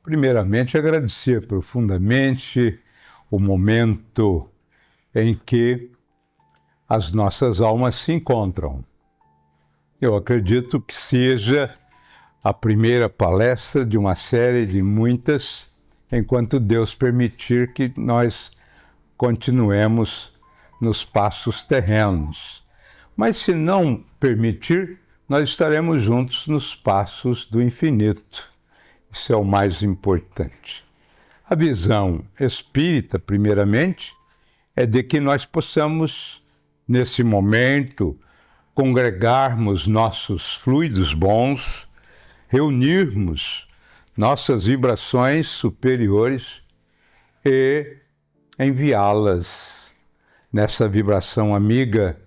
primeiramente, agradecer profundamente o momento em que as nossas almas se encontram. Eu acredito que seja a primeira palestra de uma série de muitas, enquanto Deus permitir que nós continuemos nos passos terrenos. Mas se não permitir, nós estaremos juntos nos passos do infinito. Isso é o mais importante. A visão espírita, primeiramente, é de que nós possamos, nesse momento, congregarmos nossos fluidos bons, reunirmos nossas vibrações superiores e enviá-las nessa vibração amiga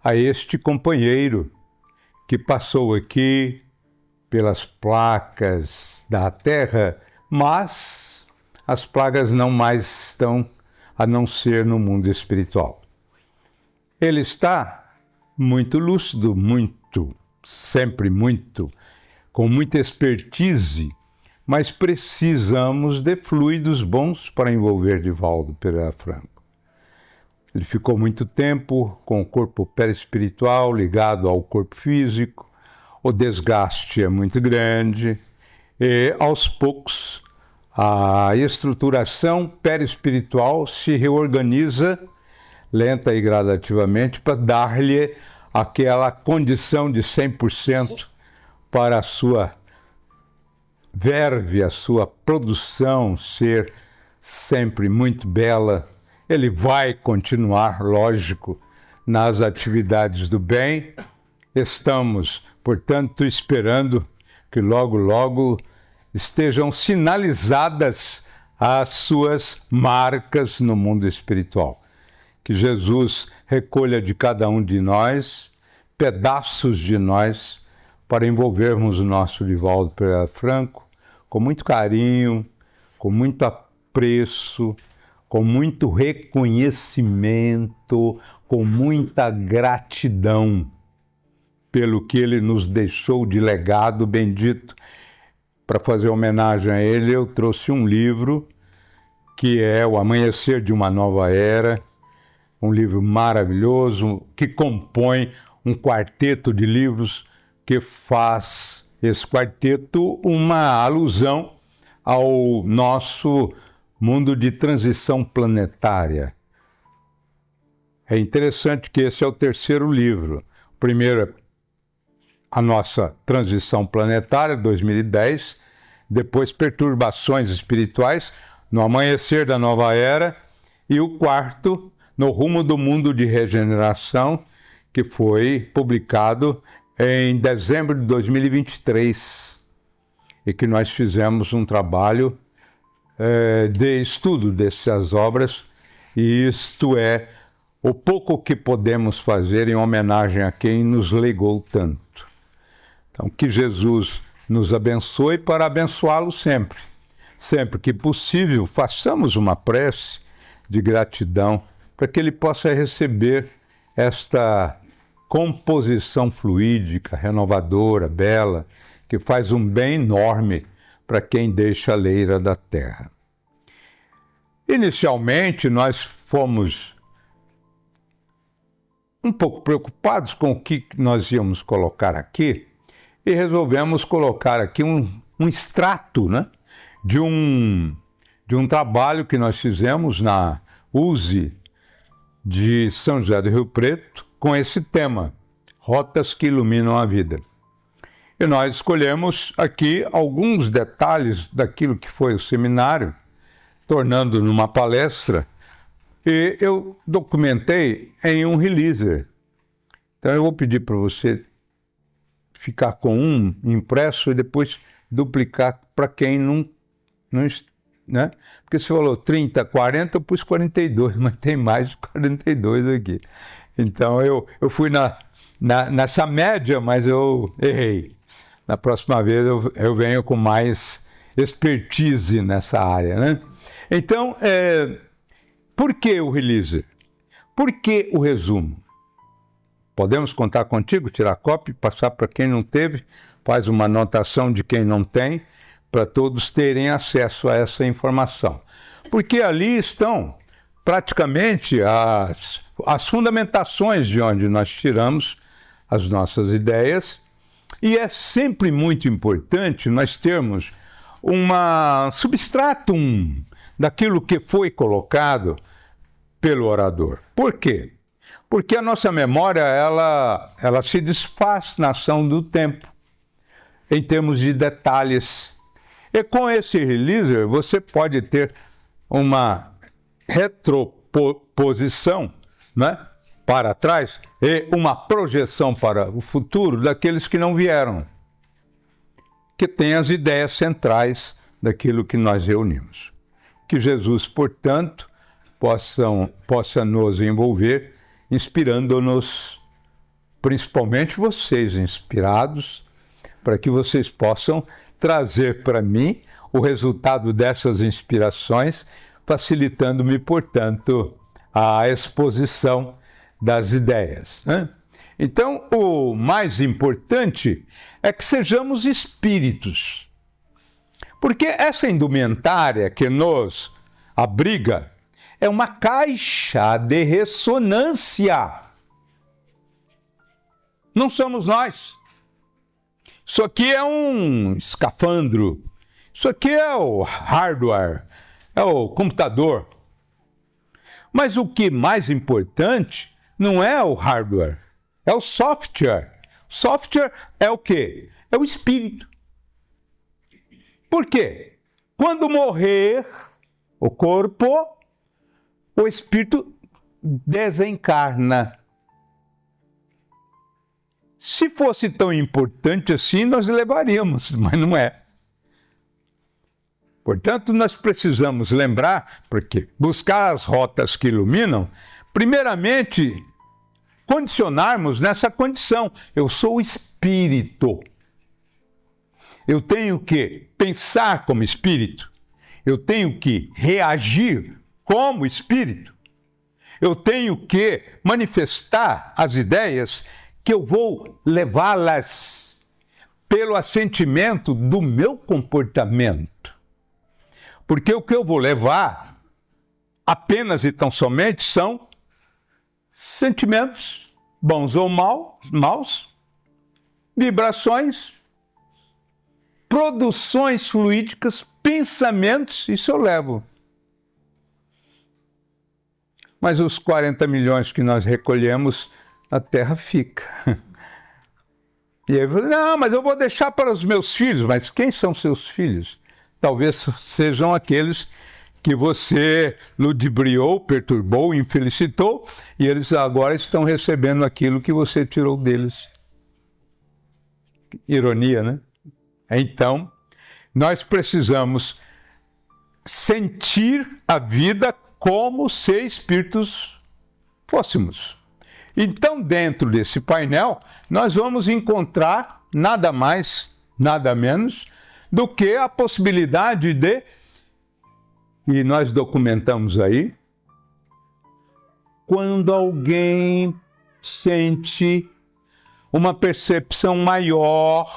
a este companheiro que passou aqui pelas placas da Terra, mas as plagas não mais estão a não ser no mundo espiritual. Ele está muito lúcido, sempre muito, com muita expertise, mas precisamos de fluidos bons para envolver Divaldo Pereira Franco. Ele ficou muito tempo com o corpo perispiritual ligado ao corpo físico, o desgaste é muito grande e, aos poucos, a estruturação perispiritual se reorganiza lenta e gradativamente para dar-lhe aquela condição de 100% para a sua verve, a sua produção ser sempre muito bela. Ele vai continuar, lógico, nas atividades do bem. Estamos, portanto, esperando que logo, logo estejam sinalizadas as suas marcas no mundo espiritual. Que Jesus recolha de cada um de nós pedaços de nós para envolvermos o nosso Divaldo Pereira Franco com muito carinho, com muito apreço, com muito reconhecimento, com muita gratidão pelo que ele nos deixou de legado bendito. Para fazer homenagem a ele, eu trouxe um livro que é O Amanhecer de uma Nova Era, um livro maravilhoso que compõe um quarteto de livros que faz esse quarteto uma alusão ao nosso mundo de transição planetária. É interessante que esse é o terceiro livro. O primeiro é a nossa transição planetária, 2010, depois Perturbações Espirituais, No Amanhecer da Nova Era, e o quarto, No Rumo do Mundo de Regeneração, que foi publicado em dezembro de 2023, e que nós fizemos um trabalho de estudo dessas obras, e isto é o pouco que podemos fazer em homenagem a quem nos legou tanto. Então, que Jesus nos abençoe para abençoá-lo sempre. Sempre que possível, façamos uma prece de gratidão para que ele possa receber esta composição fluídica, renovadora, bela, que faz um bem enorme para quem deixa a leira da terra. Inicialmente, nós fomos um pouco preocupados com o que nós íamos colocar aqui e resolvemos colocar aqui um extrato, né, de um trabalho que nós fizemos na USE de São José do Rio Preto com esse tema, Rotas que Iluminam a Vida. E nós escolhemos aqui alguns detalhes daquilo que foi o seminário, tornando numa palestra, e eu documentei em um releaser. Então eu vou pedir para você ficar com um impresso e depois duplicar para quem não, né? Porque você falou 30, 40, eu pus 42, mas tem mais de 42 aqui. Então eu fui nessa média, mas eu errei. Na próxima vez eu venho com mais expertise nessa área, né? Então, por que o release? Por que o resumo? Podemos contar contigo, tirar cópia, passar para quem não teve, faz uma anotação de quem não tem, para todos terem acesso a essa informação. Porque ali estão praticamente as fundamentações de onde nós tiramos as nossas ideias, e é sempre muito importante nós termos uma substratum daquilo que foi colocado pelo orador. Por quê? Porque a nossa memória ela se desfaz na ação do tempo, em termos de detalhes. E com esse releaser você pode ter uma retroposição, né, para trás e uma projeção para o futuro daqueles que não vieram, que tem as ideias centrais daquilo que nós reunimos. Que Jesus, portanto, possa nos envolver, inspirando-nos, principalmente vocês inspirados, para que vocês possam trazer para mim o resultado dessas inspirações, facilitando-me, portanto, a exposição das ideias, né? Então, o mais importante é que sejamos espíritos. Porque essa indumentária que nos abriga é uma caixa de ressonância. Não somos nós. Isso aqui é um escafandro. Isso aqui é o hardware, é o computador. Mas o que é mais importante não é o hardware, é o software. Software é o quê? É o espírito. Por quê? Quando morrer o corpo, o espírito desencarna. Se fosse tão importante assim, nós levaríamos, mas não é. Portanto, nós precisamos lembrar, porque buscar as rotas que iluminam, primeiramente, condicionarmos nessa condição. Eu sou espírito. Eu tenho que pensar como espírito. Eu tenho que reagir como espírito. Eu tenho que manifestar as ideias que eu vou levá-las pelo assentimento do meu comportamento. Porque o que eu vou levar apenas e tão somente são sentimentos, bons ou maus, vibrações, produções fluídicas, pensamentos, isso eu levo. Mas os 40 milhões que nós recolhemos, a terra fica. E aí eu falei, não, mas eu vou deixar para os meus filhos. Mas quem são seus filhos? Talvez sejam aqueles que você ludibriou, perturbou, infelicitou, e eles agora estão recebendo aquilo que você tirou deles. Ironia, né? Então, nós precisamos sentir a vida como se espíritos fôssemos. Então, dentro desse painel, nós vamos encontrar nada mais, nada menos do que a possibilidade de, e nós documentamos aí, quando alguém sente uma percepção maior,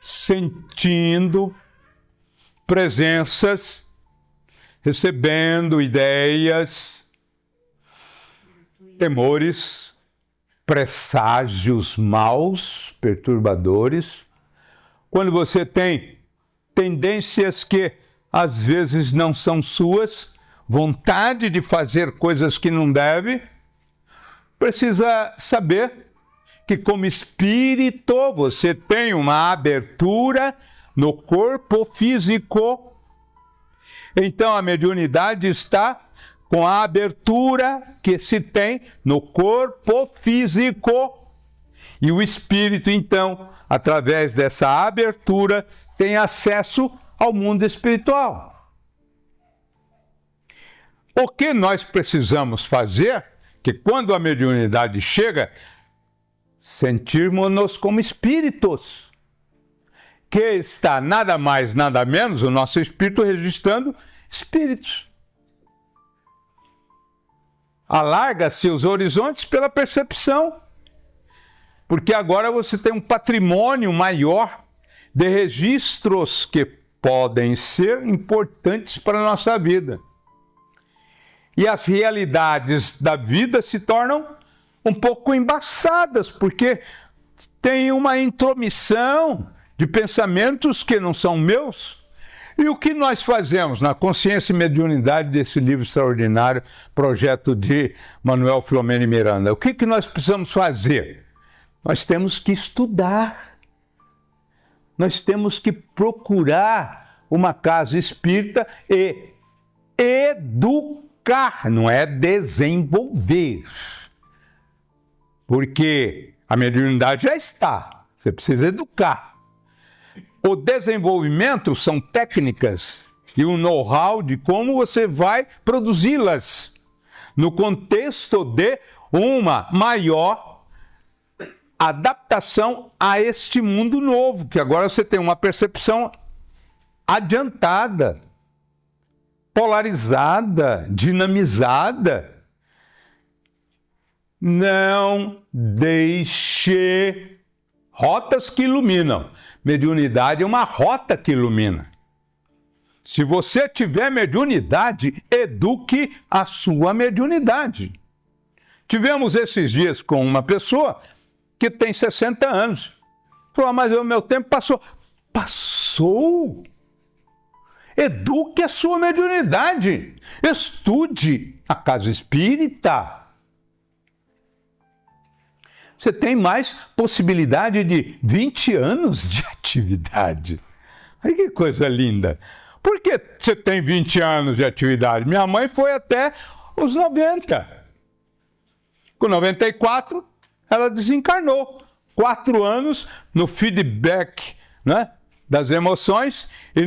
sentindo presenças, recebendo ideias, temores, presságios maus, perturbadores, quando você tem tendências que às vezes não são suas, vontade de fazer coisas que não deve, precisa saber que como espírito você tem uma abertura no corpo físico. Então a mediunidade está com a abertura que se tem no corpo físico. E o espírito, então, através dessa abertura, tem acesso ao mundo espiritual. O que nós precisamos fazer, que quando a mediunidade chega, sentirmos-nos como espíritos, que está nada mais, nada menos, o nosso espírito registrando espíritos. Alarga-se os horizontes pela percepção. Porque agora você tem um patrimônio maior de registros que podem ser importantes para a nossa vida. E as realidades da vida se tornam um pouco embaçadas, porque tem uma intromissão de pensamentos que não são meus. E o que nós fazemos na Consciência e Mediunidade desse livro extraordinário, projeto de Manuel Filomeno Miranda? O que nós precisamos fazer? Nós temos que estudar. Nós temos que procurar uma casa espírita e educar, não é desenvolver. Porque a mediunidade já está, você precisa educar. O desenvolvimento são técnicas e o know-how de como você vai produzi-las no contexto de uma maior adaptação a este mundo novo, que agora você tem uma percepção adiantada, polarizada, dinamizada. Não deixe rotas que iluminam. Mediunidade é uma rota que ilumina. Se você tiver mediunidade, eduque a sua mediunidade. Tivemos esses dias com uma pessoa que tem 60 anos. Falou, mas o meu tempo passou. Passou? Eduque a sua mediunidade. Estude a casa espírita. Você tem mais possibilidade de 20 anos de atividade. Ai, que coisa linda. Por que você tem 20 anos de atividade? Minha mãe foi até os 90. Com 94, ela desencarnou. 4 anos no feedback, né, das emoções e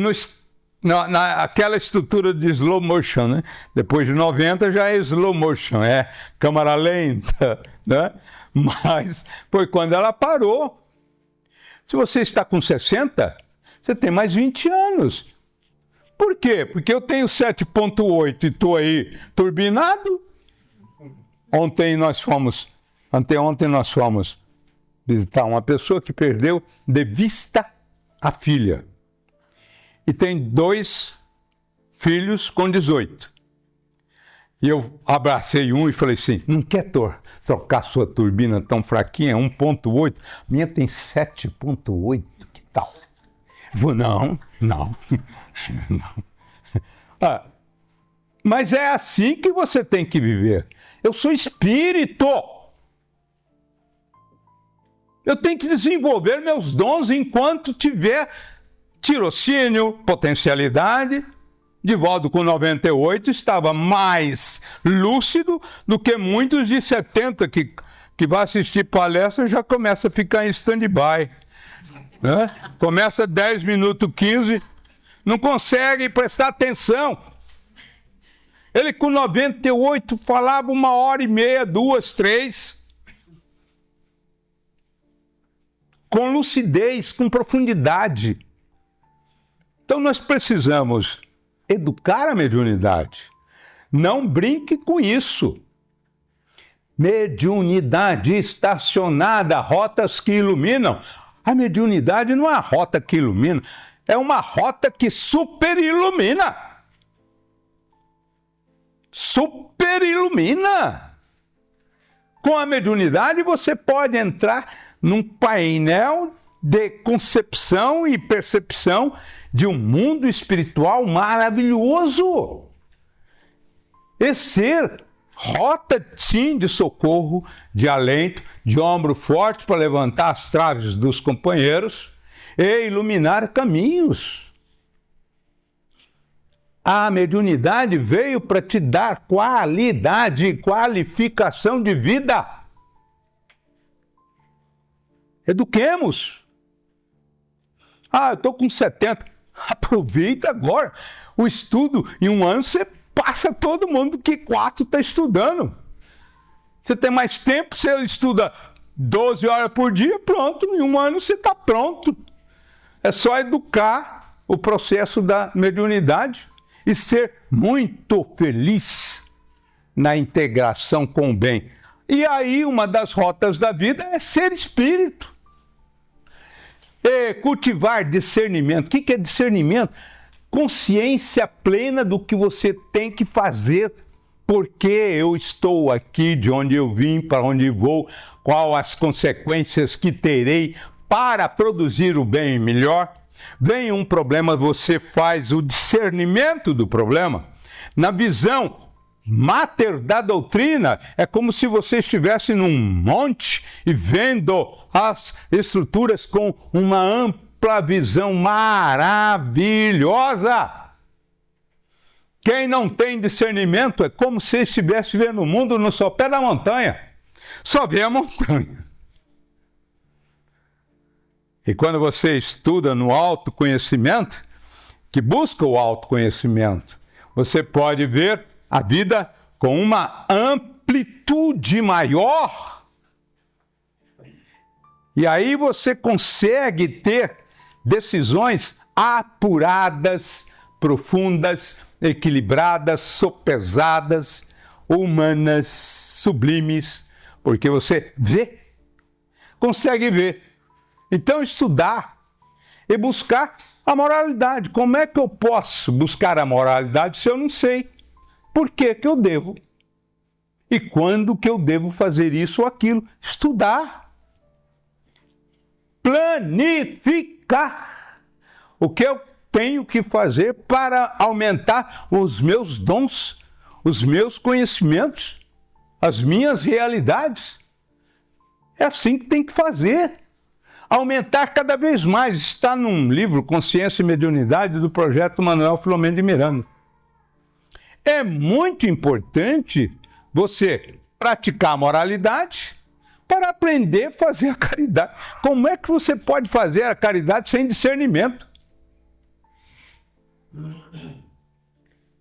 naquela estrutura de slow motion. Né? Depois de 90 já é slow motion, é câmara lenta, né? Mas foi quando ela parou. Se você está com 60, você tem mais 20 anos. Por quê? Porque eu tenho 7,8 e estou aí turbinado. Anteontem nós fomos visitar uma pessoa que perdeu de vista a filha. E tem 2 filhos com 18. E eu abracei um e falei assim, não quer trocar sua turbina tão fraquinha, 1,8? Minha tem 7,8, que tal? Vou, não. Ah, mas é assim que você tem que viver. Eu sou espírito. Eu tenho que desenvolver meus dons enquanto tiver tirocínio, potencialidade. Divaldo, com 98, estava mais lúcido do que muitos de 70 que vai assistir palestra e já começa a ficar em stand-by. Né? Começa 10 minutos, 15, não consegue prestar atenção. Ele com 98 falava 1h30, 2, 3. Com lucidez, com profundidade. Então nós precisamos educar a mediunidade. Não brinque com isso. Mediunidade estacionada, rotas que iluminam. A mediunidade não é uma rota que ilumina, é uma rota que superilumina. Superilumina. Com a mediunidade você pode entrar num painel de concepção e percepção de um mundo espiritual maravilhoso. E ser rota, sim, de socorro, de alento, de ombro forte para levantar as traves dos companheiros e iluminar caminhos. A mediunidade veio para te dar qualidade, qualificação de vida. Eduquemos. Ah, eu estou com 70. Aproveita agora. O estudo, em 1 ano, você passa todo mundo que 4 está estudando. Você tem mais tempo, você estuda 12 horas por dia, pronto. Em 1 ano você está pronto. É só educar o processo da mediunidade e ser muito feliz na integração com o bem. E aí uma das rotas da vida é ser espírito. E cultivar discernimento. O que é discernimento? Consciência plena do que você tem que fazer. Por que eu estou aqui, de onde eu vim, para onde vou, quais as consequências que terei para produzir o bem melhor. Vem um problema, você faz o discernimento do problema. Na visão máter da doutrina, é como se você estivesse num monte e vendo as estruturas com uma ampla visão maravilhosa. Quem não tem discernimento é como se estivesse vendo o mundo no sopé da montanha. Só vê a montanha. E quando você estuda no autoconhecimento, que busca o autoconhecimento, você pode ver a vida com uma amplitude maior. E aí você consegue ter decisões apuradas, profundas, equilibradas, sopesadas, humanas, sublimes, porque você vê, consegue ver. Então estudar e buscar a moralidade. Como é que eu posso buscar a moralidade se eu não sei por que eu devo? E quando que eu devo fazer isso ou aquilo? Estudar. Planificar. O que eu tenho que fazer para aumentar os meus dons, os meus conhecimentos, as minhas realidades. É assim que tem que fazer. Aumentar cada vez mais. Está num livro, Consciência e Mediunidade, do projeto Manuel Filomeno de Miranda. É muito importante você praticar a moralidade para aprender a fazer a caridade. Como é que você pode fazer a caridade sem discernimento?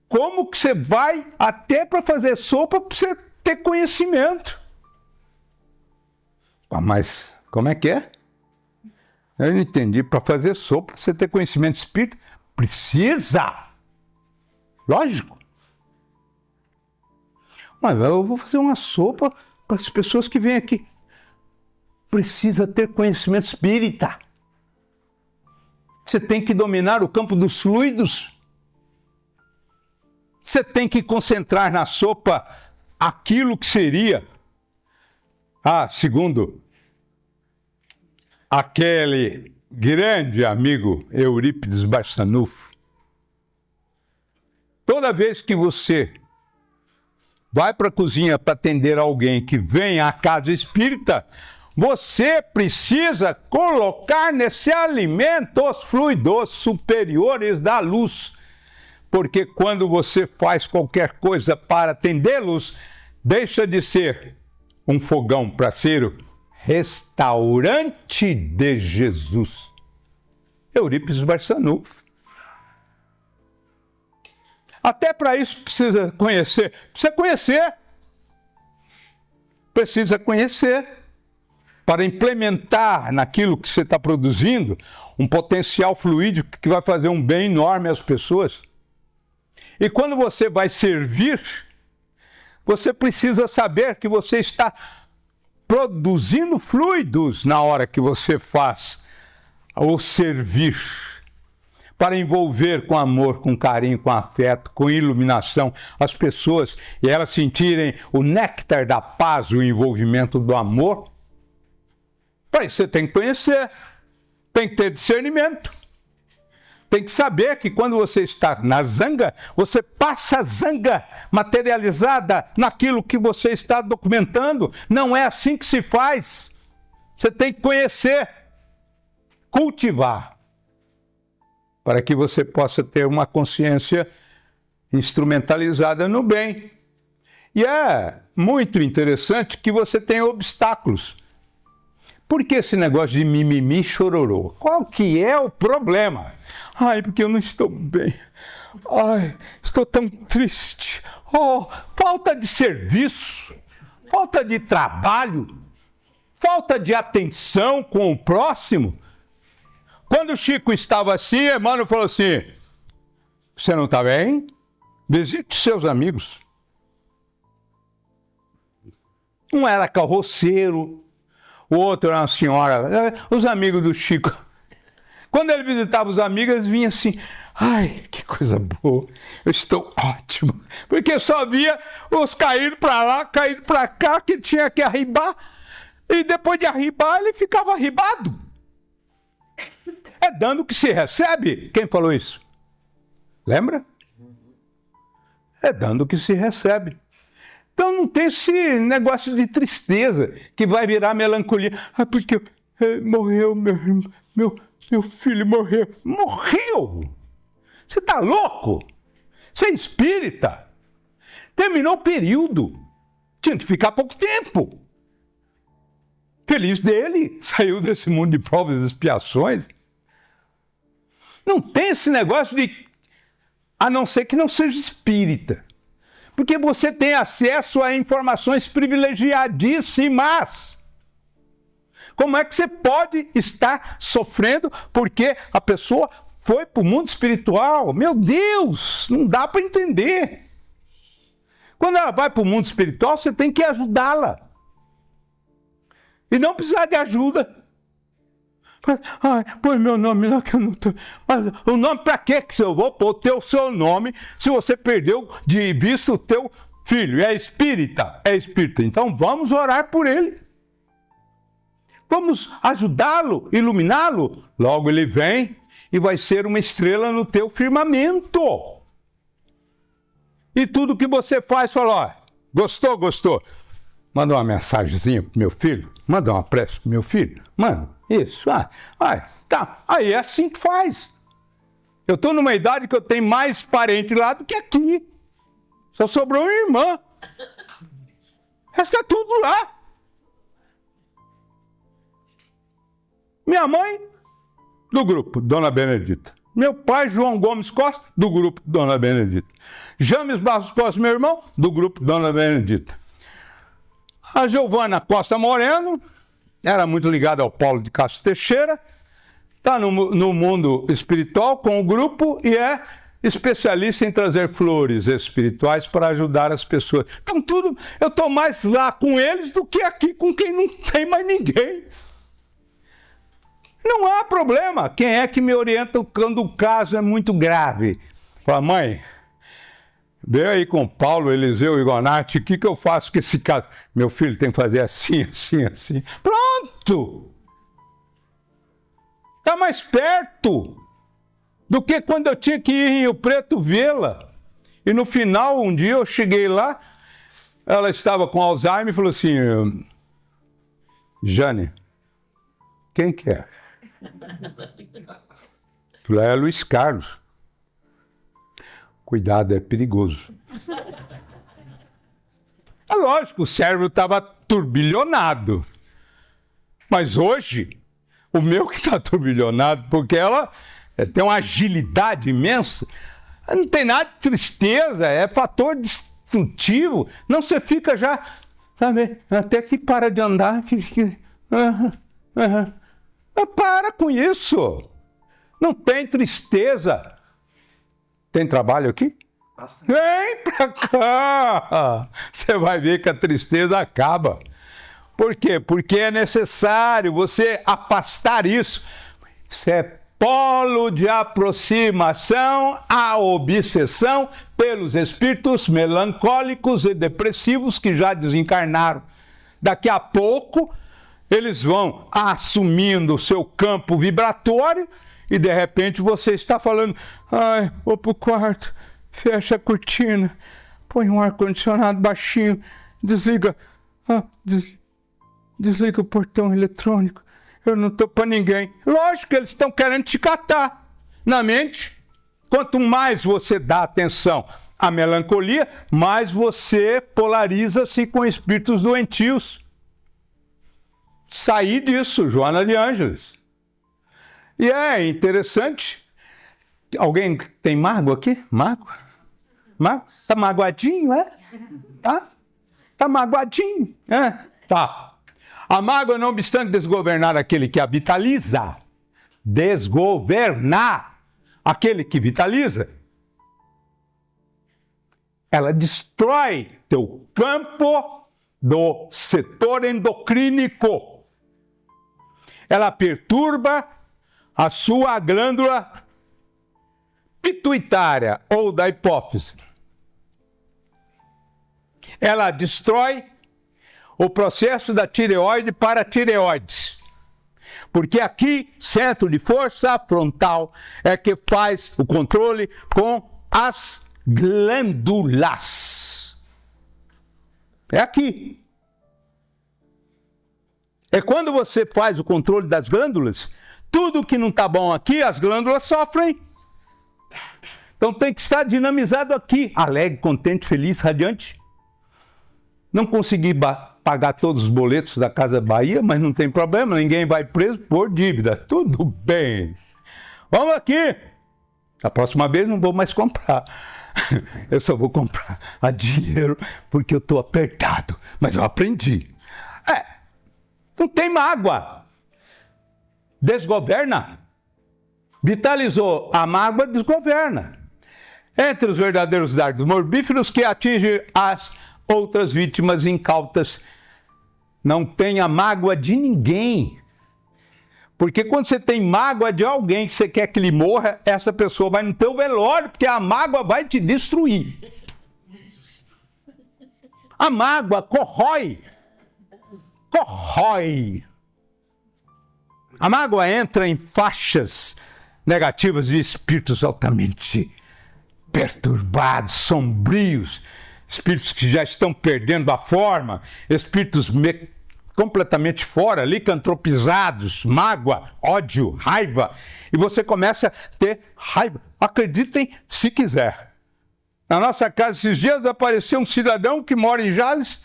Como que você vai até para fazer sopa para você ter conhecimento? Ah, mas como é que é? Eu não entendi. Para fazer sopa, para você ter conhecimento espírita, precisa. Lógico. Mas eu vou fazer uma sopa para as pessoas que vêm aqui. Precisa ter conhecimento espírita. Você tem que dominar o campo dos fluidos. Você tem que concentrar na sopa aquilo que seria, segundo aquele grande amigo Eurípides Barçanufo, toda vez que você vai para a cozinha para atender alguém que vem à casa espírita, você precisa colocar nesse alimento os fluidos superiores da luz. Porque quando você faz qualquer coisa para atendê-los, deixa de ser um fogão para ser o restaurante de Jesus. Eurípides Barçanufo. Até para isso precisa conhecer. Precisa conhecer. Para implementar naquilo que você está produzindo um potencial fluídico que vai fazer um bem enorme às pessoas. E quando você vai servir, você precisa saber que você está produzindo fluidos na hora que você faz o servir, para envolver com amor, com carinho, com afeto, com iluminação as pessoas e elas sentirem o néctar da paz, o envolvimento do amor. Para isso você tem que conhecer, tem que ter discernimento. Tem que saber que quando você está na zanga, você passa a zanga materializada naquilo que você está documentando. Não é assim que se faz. Você tem que conhecer, cultivar, para que você possa ter uma consciência instrumentalizada no bem. E é muito interessante que você tenha obstáculos. Por que esse negócio de mimimi chororô? Qual que é o problema? Ai, porque eu não estou bem. Ai, estou tão triste. Oh, falta de serviço, falta de trabalho, falta de atenção com o próximo. Quando o Chico estava assim, Emmanuel falou assim: você não está bem? Visite seus amigos. Um era carroceiro, o outro era uma senhora. Os amigos do Chico. Quando ele visitava os amigos, eles vinham assim, ai, que coisa boa, eu estou ótimo. Porque só via os caídos para lá, caídos para cá, que ele tinha que arribar. E depois de arribar, ele ficava arribado. É dando que se recebe. Quem falou isso? Lembra? É dando que se recebe. Então não tem esse negócio de tristeza que vai virar melancolia. Ah, porque morreu meu filho, morreu. Morreu? Você está louco? Você é espírita. Terminou o período. Tinha que ficar pouco tempo. Feliz dele, saiu desse mundo de provas e expiações. Não tem esse negócio de... A não ser que não seja espírita. Porque você tem acesso a informações privilegiadíssimas. Como é que você pode estar sofrendo porque a pessoa foi para o mundo espiritual? Meu Deus, não dá para entender. Quando ela vai para o mundo espiritual, você tem que ajudá-la. E não precisar de ajuda. Põe meu nome lá que eu não estou. Mas o nome para quê que eu vou pôr o seu nome se você perdeu de vista o teu filho? É espírita? É espírita. Então vamos orar por ele. Vamos ajudá-lo, iluminá-lo. Logo ele vem e vai ser uma estrela no teu firmamento. E tudo que você faz, fala, ó, gostou? Manda uma mensagenzinha pro meu filho. Manda uma prece pro meu filho. Manda, isso. Tá. Aí é assim que faz. Eu estou numa idade que eu tenho mais parente lá do que aqui. Só sobrou uma irmã. Resta tudo lá. Minha mãe, do grupo Dona Benedita. Meu pai, João Gomes Costa, do grupo Dona Benedita. James Barros Costa, meu irmão, do grupo Dona Benedita. A Giovana Costa Moreno, era muito ligada ao Paulo de Castro Teixeira, está no mundo espiritual com o grupo e é especialista em trazer flores espirituais para ajudar as pessoas. Então tudo, eu estou mais lá com eles do que aqui com quem não tem mais ninguém. Não há problema. Quem é que me orienta quando o caso é muito grave? Fala, mãe, veio aí com Paulo, Eliseu e Gonati, o que eu faço com esse caso? Meu filho tem que fazer assim. Pronto! Está mais perto do que quando eu tinha que ir em Rio Preto vê-la. E no final, um dia eu cheguei lá, ela estava com Alzheimer e falou assim, Jane, quem que é? Falei, é Luiz Carlos. Cuidado, é perigoso. É lógico, o cérebro estava turbilhonado. Mas hoje, o meu que está turbilhonado, porque ela tem uma agilidade imensa, não tem nada de tristeza, é fator destrutivo. Não, você fica já, sabe, até que para de andar. Para com isso. Não tem tristeza. Tem trabalho aqui? Bastante. Vem pra cá! Você vai ver que a tristeza acaba. Por quê? Porque é necessário você afastar isso. Isso é polo de aproximação à obsessão pelos espíritos melancólicos e depressivos que já desencarnaram. Daqui a pouco, eles vão assumindo o seu campo vibratório e, de repente, você está falando, vou pro quarto, fecha a cortina, põe um ar-condicionado baixinho, desliga o portão eletrônico, eu não estou para ninguém. Lógico que eles estão querendo te catar na mente. Quanto mais você dá atenção à melancolia, mais você polariza-se com espíritos doentios. Sair disso, Joana de Ângeles. E é interessante. Alguém tem mágoa aqui? Mágoa? Tá magoadinho, é? Tá magoadinho, é? Tá. A mágoa, não obstante desgovernar aquele que a vitaliza, desgovernar aquele que vitaliza, ela destrói teu campo do setor endocrínico. Ela perturba a sua glândula pituitária ou da hipófise. Ela destrói o processo da tireoide para a tireoide. Porque aqui, centro de força frontal, é que faz o controle com as glândulas. É aqui. É quando você faz o controle das glândulas, tudo que não está bom aqui, as glândulas sofrem. Então tem que estar dinamizado aqui. Alegre, contente, feliz, radiante. Não consegui pagar todos os boletos da Casa Bahia, mas não tem problema, ninguém vai preso por dívida. Tudo bem. Vamos aqui. A próxima vez não vou mais comprar. Eu só vou comprar a dinheiro porque eu estou apertado. Mas eu aprendi. Não tem mágoa. Desgoverna. Vitalizou a mágoa, desgoverna. Entre os verdadeiros dardos morbíferos que atingem as outras vítimas incautas. Não tenha mágoa de ninguém. Porque quando você tem mágoa de alguém que você quer que ele morra, essa pessoa vai no teu velório, porque a mágoa vai te destruir. A mágoa corrói. Corrói. A mágoa entra em faixas negativas de espíritos altamente perturbados, sombrios, espíritos que já estão perdendo a forma, espíritos completamente fora, licantropizados, mágoa, ódio, raiva. E você começa a ter raiva. Acreditem se quiser. Na nossa casa, esses dias, apareceu um cidadão que mora em Jales,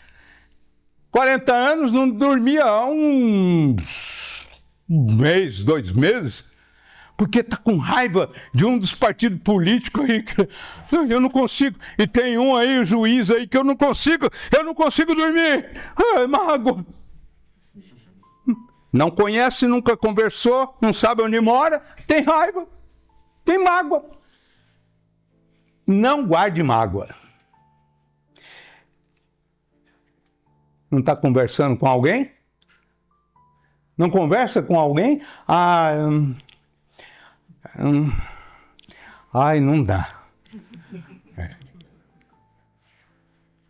40 anos, não dormia há um mês, 2 meses, porque está com raiva de um dos partidos políticos aí, que eu não consigo. E tem um aí, o juiz aí, que eu não consigo dormir. Ai, mágoa. Não conhece, nunca conversou, não sabe onde mora, tem raiva, tem mágoa. Não guarde mágoa. Não está conversando com alguém? Não conversa com alguém? Ai, não dá.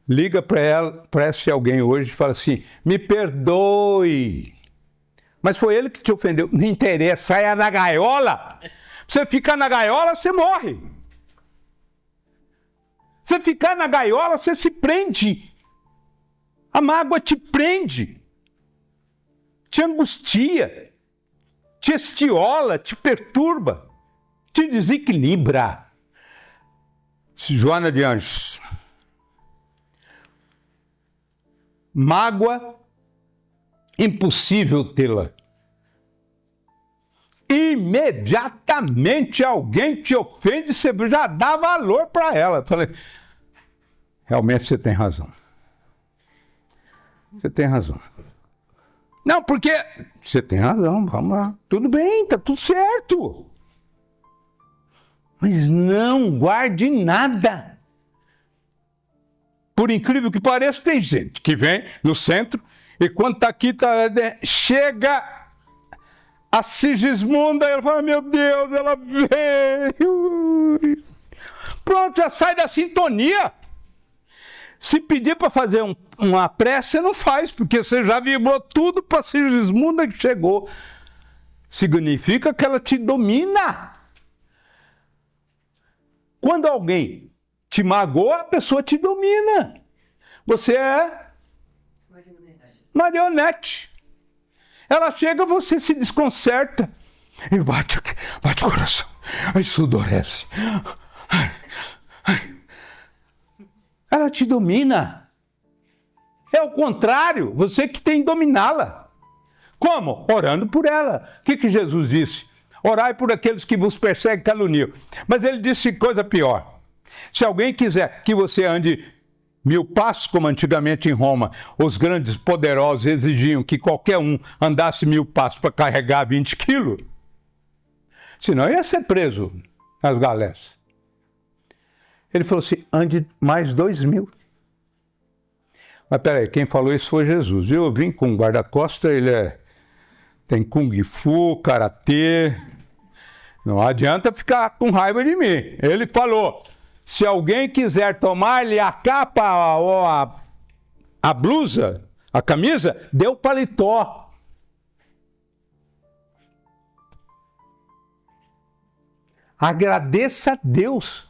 Liga para esse alguém hoje e fala assim, me perdoe. Mas foi ele que te ofendeu. Não interessa, saia da gaiola. Você ficar na gaiola, você morre. Você ficar na gaiola, você se prende. A mágoa te prende. Te angustia. Te estiola, te perturba. Te desequilibra. Joana de Anjos. Mágoa, impossível tê-la. Imediatamente alguém te ofende, você já dá valor para ela. Falei, realmente você tem razão. Você tem razão. Não, porque você tem razão, vamos lá. Tudo bem, tá tudo certo. Mas não guarde nada. Por incrível que pareça, tem gente que vem no centro e quando está aqui, chega a Sigismunda e ela fala, meu Deus, ela veio. Pronto, já sai da sintonia. Se pedir para fazer uma prece, você não faz, porque você já vibrou tudo para Sigismunda que chegou. Significa que ela te domina. Quando alguém te magoa, a pessoa te domina. Você é marionete. Ela chega, você se desconcerta. E bate o coração. Aí sudorece. Ela te domina. É o contrário, você que tem que dominá-la. Como? Orando por ela. O que Jesus disse? Orai por aqueles que vos perseguem e caluniam. Mas ele disse coisa pior. Se alguém quiser que você ande 1000 passos, como antigamente em Roma, os grandes poderosos exigiam que qualquer um andasse 1000 passos para carregar 20 quilos, senão ia ser preso nas galés. Ele falou assim, ande mais 2000. Mas peraí, quem falou isso foi Jesus. Eu vim com guarda-costas, tem Kung Fu, Karatê. Não adianta ficar com raiva de mim. Ele falou, se alguém quiser tomar-lhe a capa ou a blusa, a camisa, dê o paletó. Agradeça a Deus.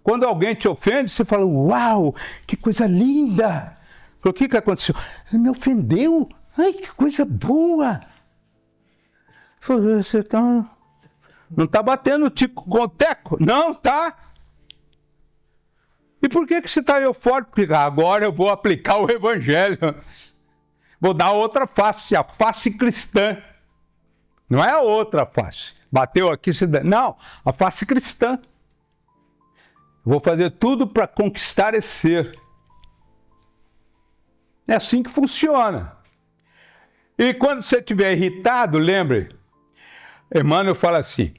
Quando alguém te ofende, você fala, uau, que coisa linda. O que aconteceu? Ele me ofendeu. Ai, que coisa boa. Você não está batendo tico com o teco? Não, tá. E por que você está eufórico? Porque agora eu vou aplicar o evangelho. Vou dar outra face, a face cristã. Não é a outra face. Bateu aqui, se dá. Não, a face cristã. Vou fazer tudo para conquistar esse ser. É assim que funciona. E quando você estiver irritado, lembre, Emmanuel fala assim,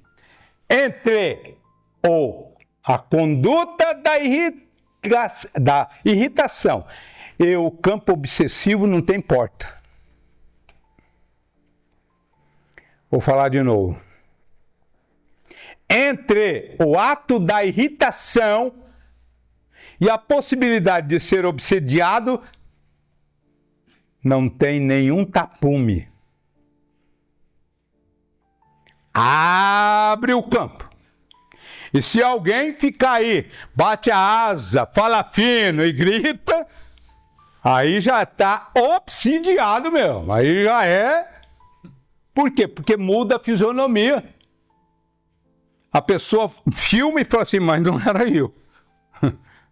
entre a conduta da irritação e o campo obsessivo não tem porta. Vou falar de novo. Entre o ato da irritação e a possibilidade de ser obsediado, não tem nenhum tapume. Abre o campo. E se alguém ficar aí, bate a asa, fala fino e grita, aí já está obsidiado mesmo. Aí já é... Por quê? Porque muda a fisionomia. A pessoa filma e fala assim, mas não era eu.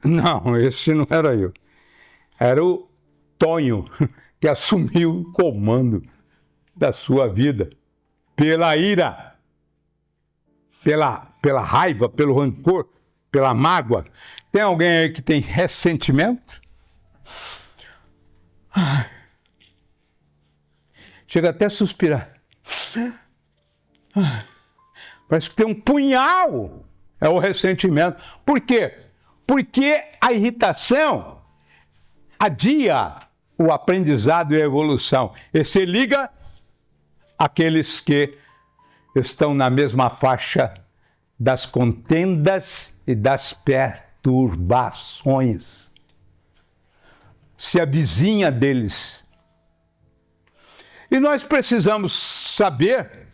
Não, esse não era eu. Era o Tonho que assumiu o comando da sua vida. Pela ira, pela raiva, pelo rancor, pela mágoa. Tem alguém aí que tem ressentimento? Chega até a suspirar. Parece que tem um punhal. É o ressentimento. Por quê? Porque a irritação adia o aprendizado e a evolução. E se liga àqueles que estão na mesma faixa das contendas e das perturbações. Se avizinha deles. E nós precisamos saber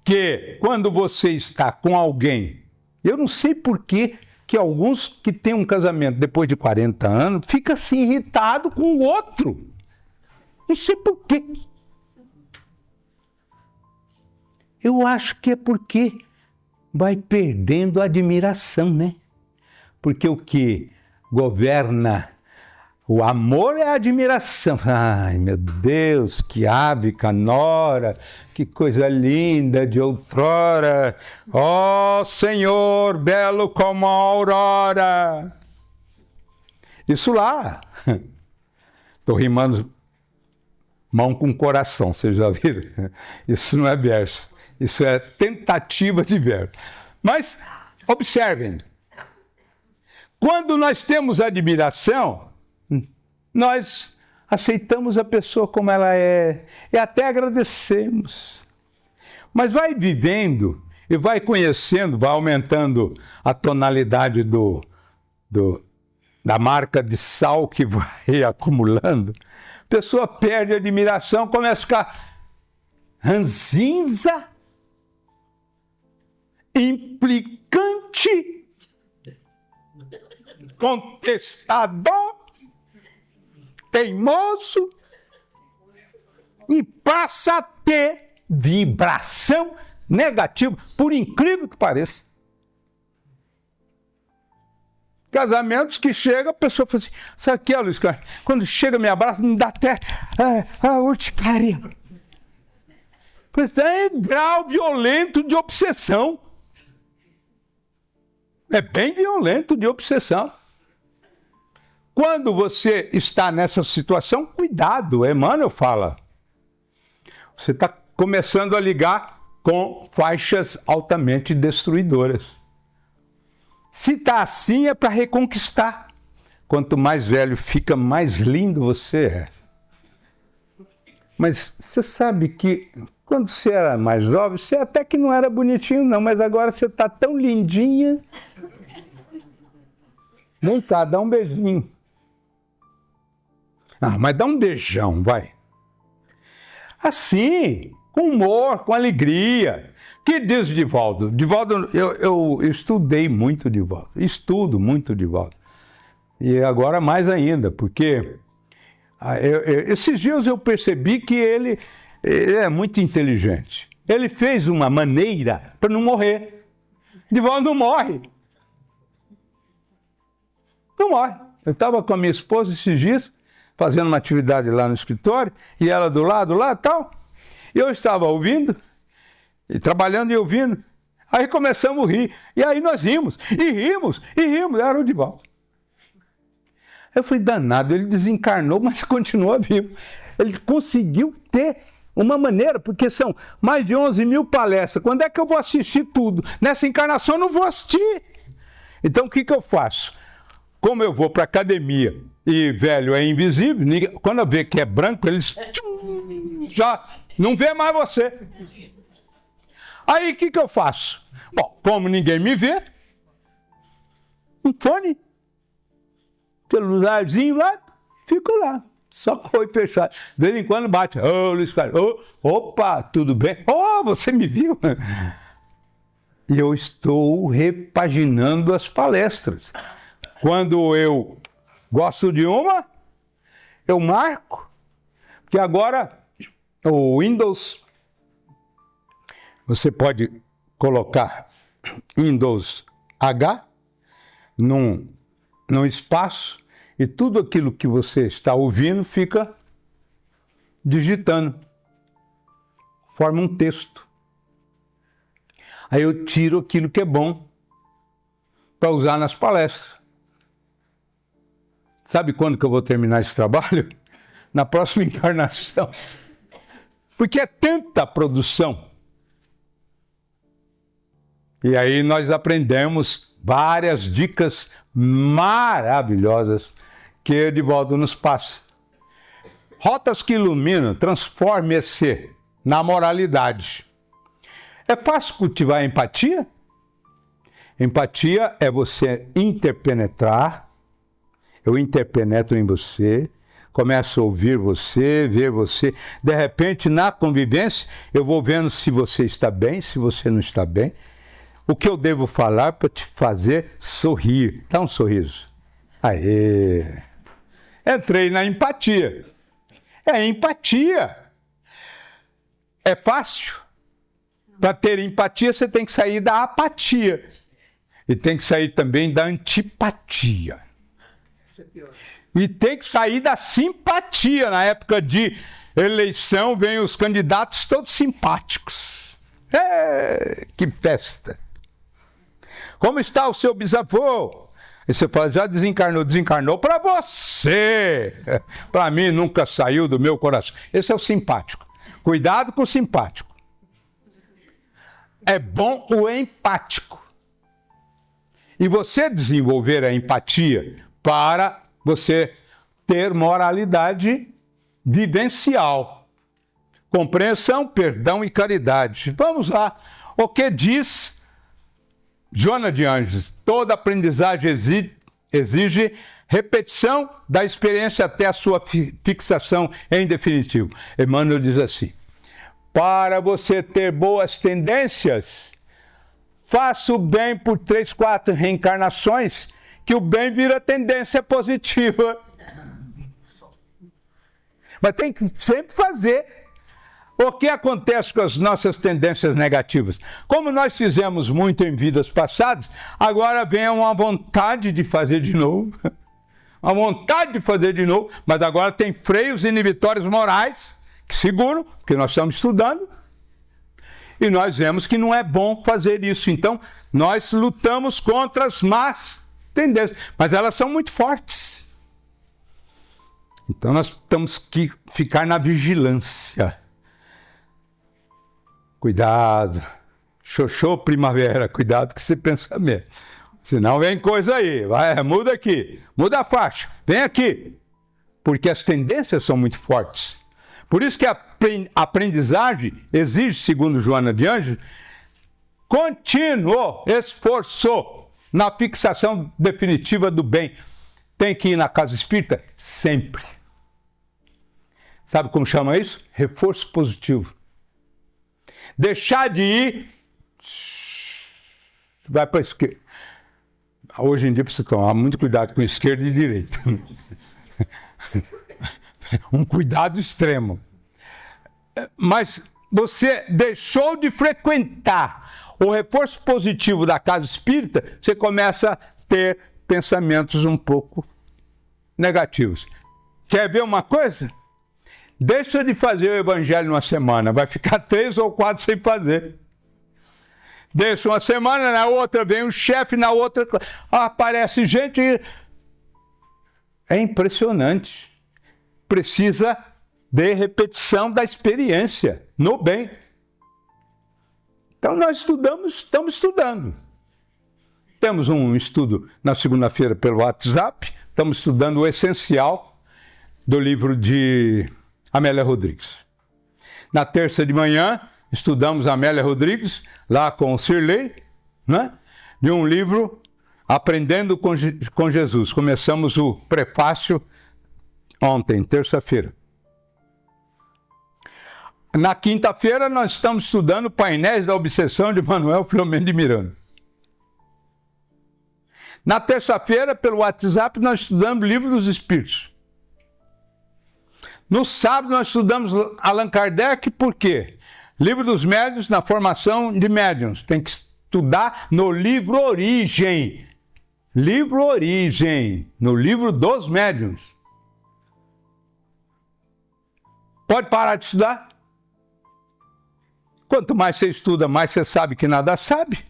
que quando você está com alguém, eu não sei por que alguns que têm um casamento depois de 40 anos ficam assim irritado com o outro. Não sei por quê. Eu acho que é porque vai perdendo a admiração, né? Porque o que governa o amor é a admiração. Ai, meu Deus, que ave canora, que coisa linda de outrora. Ó Senhor, belo como a aurora. Isso lá. Estou rimando mão com coração, vocês já viram? Isso não é verso. Isso é tentativa de verso. Mas, observem. Quando nós temos admiração, nós aceitamos a pessoa como ela é e até agradecemos. Mas vai vivendo e vai conhecendo, vai aumentando a tonalidade da marca de sal que vai acumulando. A pessoa perde a admiração, começa a ficar ranzinza, implicante, contestador, teimoso, e passa a ter vibração negativa, por incrível que pareça. Casamentos que chega, a pessoa fala assim, sabe o que é, Luiz Carlos? Quando chega, me abraça, me dá até a urticária. É grau violento de obsessão. É bem violento de obsessão. Quando você está nessa situação, cuidado, Emmanuel fala. Você está começando a ligar com faixas altamente destruidoras. Se está assim, é para reconquistar. quanto mais velho fica, mais lindo você é. Mas você sabe que quando você era mais jovem, você até que não era bonitinho não, mas agora você está tão lindinha. Vem cá, dá um beijinho. Ah, mas dá um beijão, vai. Assim, com humor, com alegria. Que diz Divaldo? Divaldo, eu estudei muito Divaldo. Estudo muito Divaldo. E agora mais ainda, porque esses dias eu percebi que ele é muito inteligente. Ele fez uma maneira para não morrer. Divaldo não morre. Não morre. Eu estava com a minha esposa esses dias, fazendo uma atividade lá no escritório, e ela do lado lá e tal. E eu estava ouvindo, e trabalhando e ouvindo. Aí começamos a rir. E aí nós rimos, e rimos, e rimos. Era o Divaldo. Eu fui danado, ele desencarnou, mas continua vivo. Ele conseguiu ter uma maneira, porque são mais de 11 mil palestras. Quando é que eu vou assistir tudo? Nessa encarnação eu não vou assistir. Então o que eu faço? Como eu vou para a academia e velho é invisível, quando eu ver que é branco, eles já não vê mais você. Aí o que eu faço? Bom, como ninguém me vê, um fone, celularzinho lá, fico lá, só com o olho fechado. De vez em quando bate, ô Luiz Carlos, opa, tudo bem? Oh, você me viu? E eu estou repaginando as palestras. Quando eu gosto de uma, eu marco, que agora o Windows, você pode colocar Windows H num espaço e tudo aquilo que você está ouvindo fica digitando, forma um texto. Aí eu tiro aquilo que é bom para usar nas palestras. Sabe quando que eu vou terminar esse trabalho? Na próxima encarnação. Porque é tanta produção. E aí nós aprendemos várias dicas maravilhosas que Edivaldo nos passa. Rotas que iluminam, transforme-se na moralidade. É fácil cultivar a empatia? Empatia é você interpenetrar. Eu interpenetro em você, começo a ouvir você, ver você. De repente, na convivência, eu vou vendo se você está bem, se você não está bem. O que eu devo falar para te fazer sorrir. Dá um sorriso. Aê! Entrei na empatia. É empatia. É fácil. Para ter empatia, você tem que sair da apatia. E tem que sair também da antipatia. E tem que sair da simpatia. Na época de eleição, vem os candidatos todos simpáticos. Que festa! Como está o seu bisavô? E você fala, já desencarnou. Desencarnou para você. Para mim, nunca saiu do meu coração. Esse é o simpático. Cuidado com o simpático. É bom o empático. E você desenvolver a empatia para você ter moralidade vivencial. Compreensão, perdão e caridade. Vamos lá. O que diz Joana de Anjos? Toda aprendizagem exige repetição da experiência até a sua fixação em definitivo. Emmanuel diz assim: para você ter boas tendências, faça o bem por 3, 4 reencarnações, que o bem vira tendência positiva. Mas tem que sempre fazer. O que acontece com as nossas tendências negativas? Como nós fizemos muito em vidas passadas, agora vem uma vontade de fazer de novo. Uma vontade de fazer de novo, mas agora tem freios inibitórios morais que seguram, porque nós estamos estudando, e nós vemos que não é bom fazer isso. Então, nós lutamos contra as más tendências, mas elas são muito fortes. Então, nós temos que ficar na vigilância. Cuidado. Xoxô primavera, cuidado que você pensa mesmo. Senão vem coisa aí. Vai, muda aqui. Muda a faixa. Vem aqui. Porque as tendências são muito fortes. Por isso que a aprendizagem exige, segundo Joana de Ângeles, contínuo esforço na fixação definitiva do bem. Tem que ir na casa espírita sempre. Sabe como chama isso? Reforço positivo. Deixar de ir, vai para a esquerda. Hoje em dia precisa tomar muito cuidado com esquerda e direita. Um cuidado extremo. Mas você deixou de frequentar o reforço positivo da casa espírita, você começa a ter pensamentos um pouco negativos. Quer ver uma coisa? Deixa de fazer o evangelho numa semana, vai ficar 3 ou 4 sem fazer. Deixa uma semana, na outra vem um chefe, na outra aparece gente. É impressionante. Precisa de repetição da experiência no bem. Então nós estamos estudando. Temos um estudo na segunda-feira pelo WhatsApp, estamos estudando o essencial do livro de Amélia Rodrigues. Na terça de manhã, estudamos Amélia Rodrigues, lá com o Sirley, né? De um livro Aprendendo com Jesus. Começamos o prefácio ontem, terça-feira. Na quinta-feira, nós estamos estudando Painéis da Obsessão de Manuel Filomeno de Miranda. Na terça-feira, pelo WhatsApp, nós estudamos o Livro dos Espíritos. No sábado, nós estudamos Allan Kardec, por quê? Livro dos Médiuns na formação de médiuns. Tem que estudar no livro Origem. Livro Origem, no livro dos médiuns. Pode parar de estudar? Quanto mais você estuda, mais você sabe que nada sabe.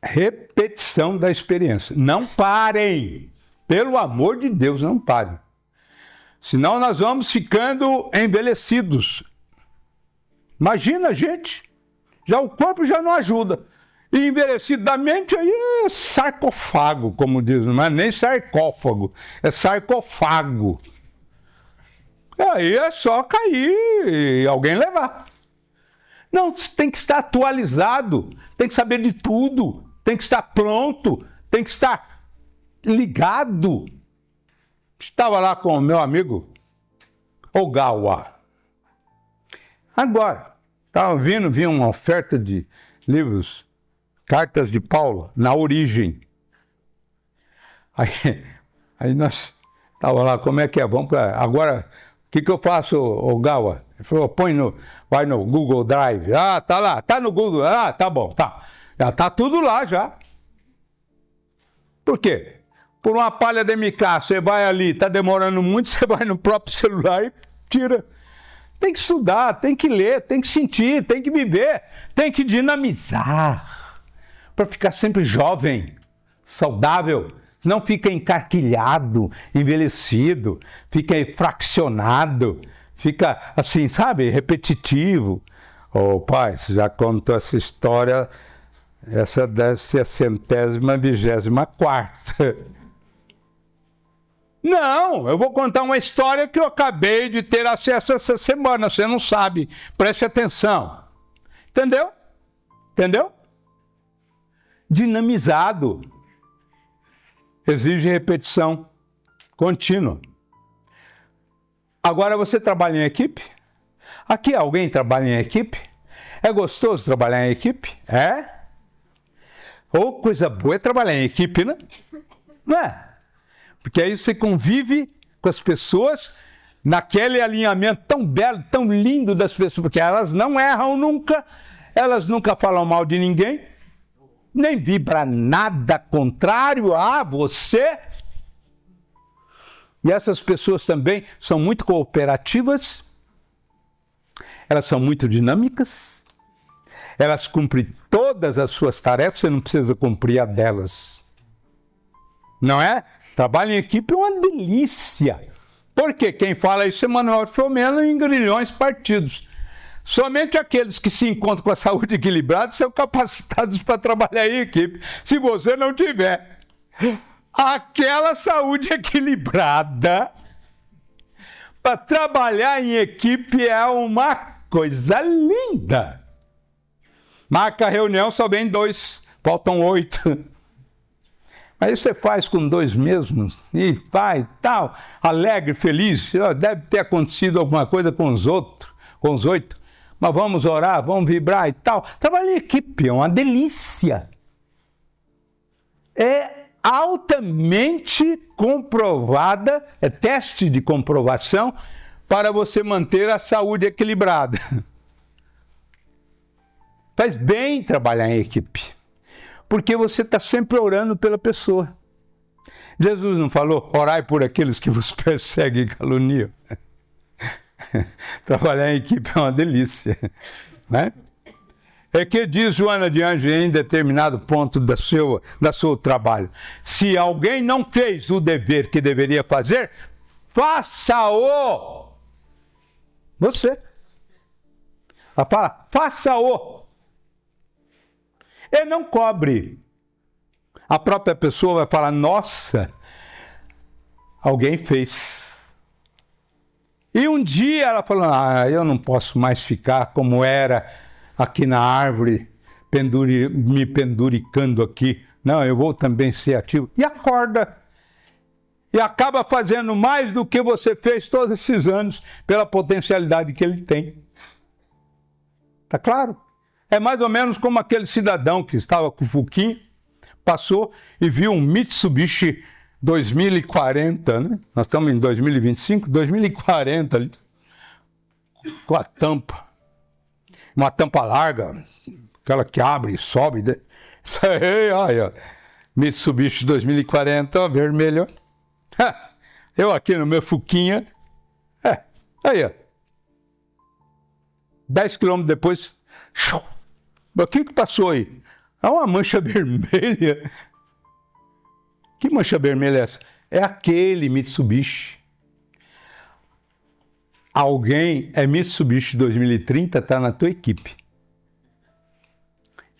Repetição da experiência. Não parem. Pelo amor de Deus, não parem. Senão nós vamos ficando envelhecidos. Imagina, gente. Já o corpo já não ajuda. E envelhecido da mente aí é sarcófago, como diz. Não é nem sarcófago. É sarcófago. Aí é só cair e alguém levar. Não, tem que estar atualizado. Tem que saber de tudo. Tem que estar pronto. Tem que estar ligado. Estava lá com o meu amigo Ogawa. Agora, estava vi uma oferta de livros, Cartas de Paulo, na Origem. Aí nós estava lá, como é que é? Vamos para agora, o que eu faço, Ogawa? Ele falou, vai no Google Drive. Ah, tá lá, tá no Google. Ah, tá bom, tá. Já tá tudo lá já. Por quê? Por uma palha de MK, você vai ali, tá demorando muito, você vai no próprio celular e tira. Tem que estudar, tem que ler, tem que sentir, tem que viver, tem que dinamizar. Para ficar sempre jovem, saudável. Não fica encarquilhado, envelhecido, fica fraccionado, fica assim, sabe, repetitivo. Ô pai, você já contou essa história, essa deve ser a 124ª. Não, eu vou contar uma história que eu acabei de ter acesso essa semana, você não sabe, preste atenção. Entendeu? Entendeu? Dinamizado. Exige repetição contínua. Agora você trabalha em equipe? Aqui alguém trabalha em equipe? É gostoso trabalhar em equipe? É? Ou coisa boa é trabalhar em equipe, né? Não é? Porque aí você convive com as pessoas naquele alinhamento tão belo, tão lindo das pessoas, porque elas não erram nunca, elas nunca falam mal de ninguém, nem vibra nada contrário a você. E essas pessoas também são muito cooperativas, elas são muito dinâmicas, elas cumprem todas as suas tarefas, você não precisa cumprir a delas. Não é? Trabalho em equipe é uma delícia. Porque quem fala isso é Manuel Filomeno em grilhões partidos. Somente aqueles que se encontram com a saúde equilibrada são capacitados para trabalhar em equipe. Se você não tiver aquela saúde equilibrada, para trabalhar em equipe é uma coisa linda. Marca a reunião, só vem 2, faltam 8. Aí você faz com 2 mesmos, e vai, tal, alegre, feliz. Deve ter acontecido alguma coisa com os outros, com os 8. Mas vamos orar, vamos vibrar e tal. Trabalhar em equipe é uma delícia. É altamente comprovada, é teste de comprovação para você manter a saúde equilibrada. Faz bem trabalhar em equipe, porque você está sempre orando pela pessoa. Jesus não falou, orai por aqueles que vos perseguem e caluniam? Trabalhar em equipe é uma delícia, né? É que diz Joana de Anjos em determinado ponto do seu trabalho: se alguém não fez o dever que deveria fazer, faça-o. Você. Ela fala, faça-o. E não cobre. A própria pessoa vai falar, nossa, alguém fez. E um dia ela falou, eu não posso mais ficar como era aqui na árvore, me penduricando aqui. Não, eu vou também ser ativo. E acorda. E acaba fazendo mais do que você fez todos esses anos, pela potencialidade que ele tem. Tá claro? É mais ou menos como aquele cidadão que estava com o Fouquinha, passou e viu um Mitsubishi 2040, né? Nós estamos em 2025, 2040 ali, com a tampa. Uma tampa larga, aquela que abre e sobe. Olha, Mitsubishi 2040, vermelho. Eu aqui no meu Fouquinha. Aí, ó. 10 quilômetros depois. O que passou aí? É uma mancha vermelha. Que mancha vermelha é essa? É aquele Mitsubishi. Alguém é Mitsubishi 2030, está na tua equipe.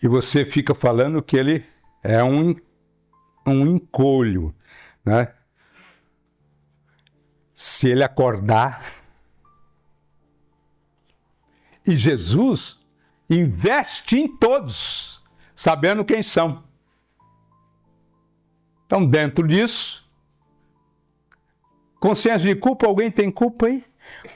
E você fica falando que ele é um encolho, né? Se ele acordar. E Jesus investe em todos, sabendo quem são. Então, dentro disso, consciência de culpa, alguém tem culpa aí?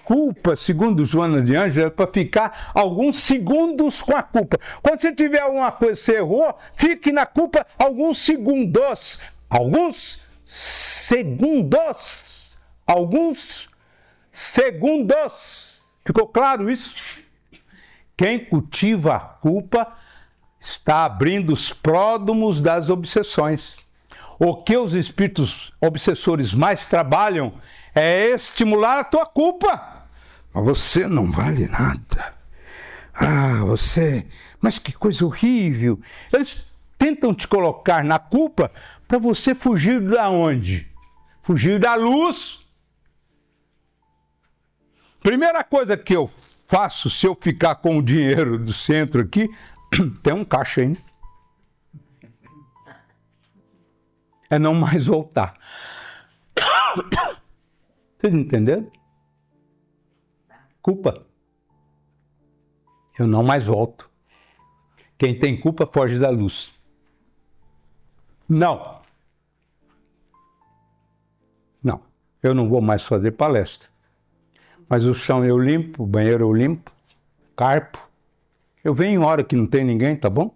Culpa, segundo Joana de Anjos, é para ficar alguns segundos com a culpa. Quando você tiver alguma coisa que você errou, fique na culpa alguns segundos. Alguns segundos. Alguns segundos. Ficou claro isso? Quem cultiva a culpa está abrindo os pródromos das obsessões. O que os espíritos obsessores mais trabalham é estimular a tua culpa. Mas você não vale nada. Você... Mas que coisa horrível. Eles tentam te colocar na culpa para você fugir da onde? Fugir da luz. Primeira coisa que eu faço se eu ficar com o dinheiro do centro aqui, tem um caixa ainda. É não mais voltar. Vocês entenderam? Culpa. Eu não mais volto. Quem tem culpa foge da luz. Não. Não. Eu não vou mais fazer palestra. Mas o chão eu limpo, o banheiro eu limpo, carpo. Eu venho em hora que não tem ninguém, tá bom?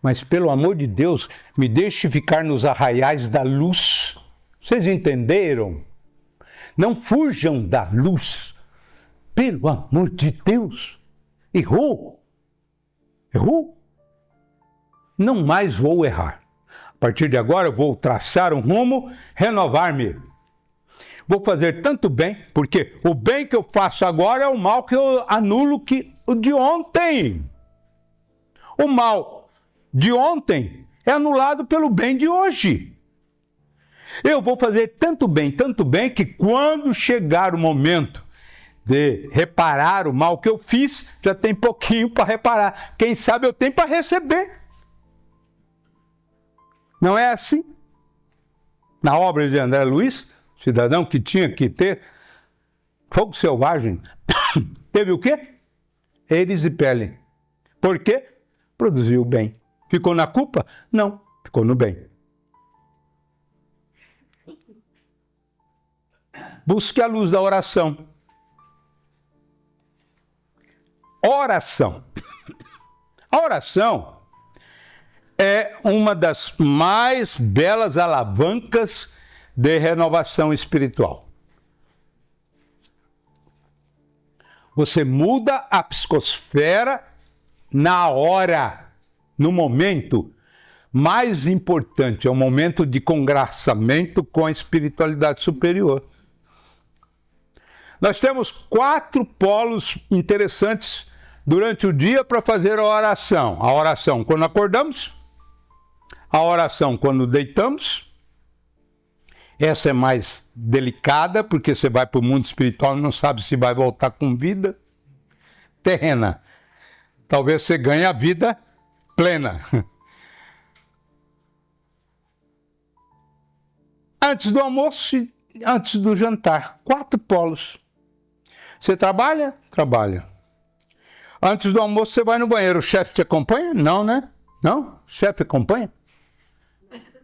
Mas pelo amor de Deus, me deixe ficar nos arraiais da luz. Vocês entenderam? Não fujam da luz. Pelo amor de Deus. Errou? Errou? Não mais vou errar. A partir de agora eu vou traçar um rumo, renovar-me. Vou fazer tanto bem, porque o bem que eu faço agora é o mal que eu anulo o de ontem. O mal de ontem é anulado pelo bem de hoje. Eu vou fazer tanto bem, que quando chegar o momento de reparar o mal que eu fiz, já tem pouquinho para reparar. Quem sabe eu tenho para receber. Não é assim? Na obra de André Luiz, cidadão que tinha que ter fogo selvagem, teve o quê? Eris e pele. Por quê? Produziu o bem. Ficou na culpa? Não, ficou no bem. Busque a luz da oração. Oração. A oração é uma das mais belas alavancas de renovação espiritual. Você muda a psicosfera na hora, no momento mais importante, é o momento de congraçamento com a espiritualidade superior. Nós temos 4 polos interessantes durante o dia para fazer a oração. A oração quando acordamos, a oração quando deitamos. Essa é mais delicada, porque você vai para o mundo espiritual e não sabe se vai voltar com vida. Terrena. Talvez você ganhe a vida plena. Antes do almoço e antes do jantar. 4 polos. Você trabalha? Trabalha. Antes do almoço você vai no banheiro. O chefe te acompanha? Não, né? Não? O chefe acompanha?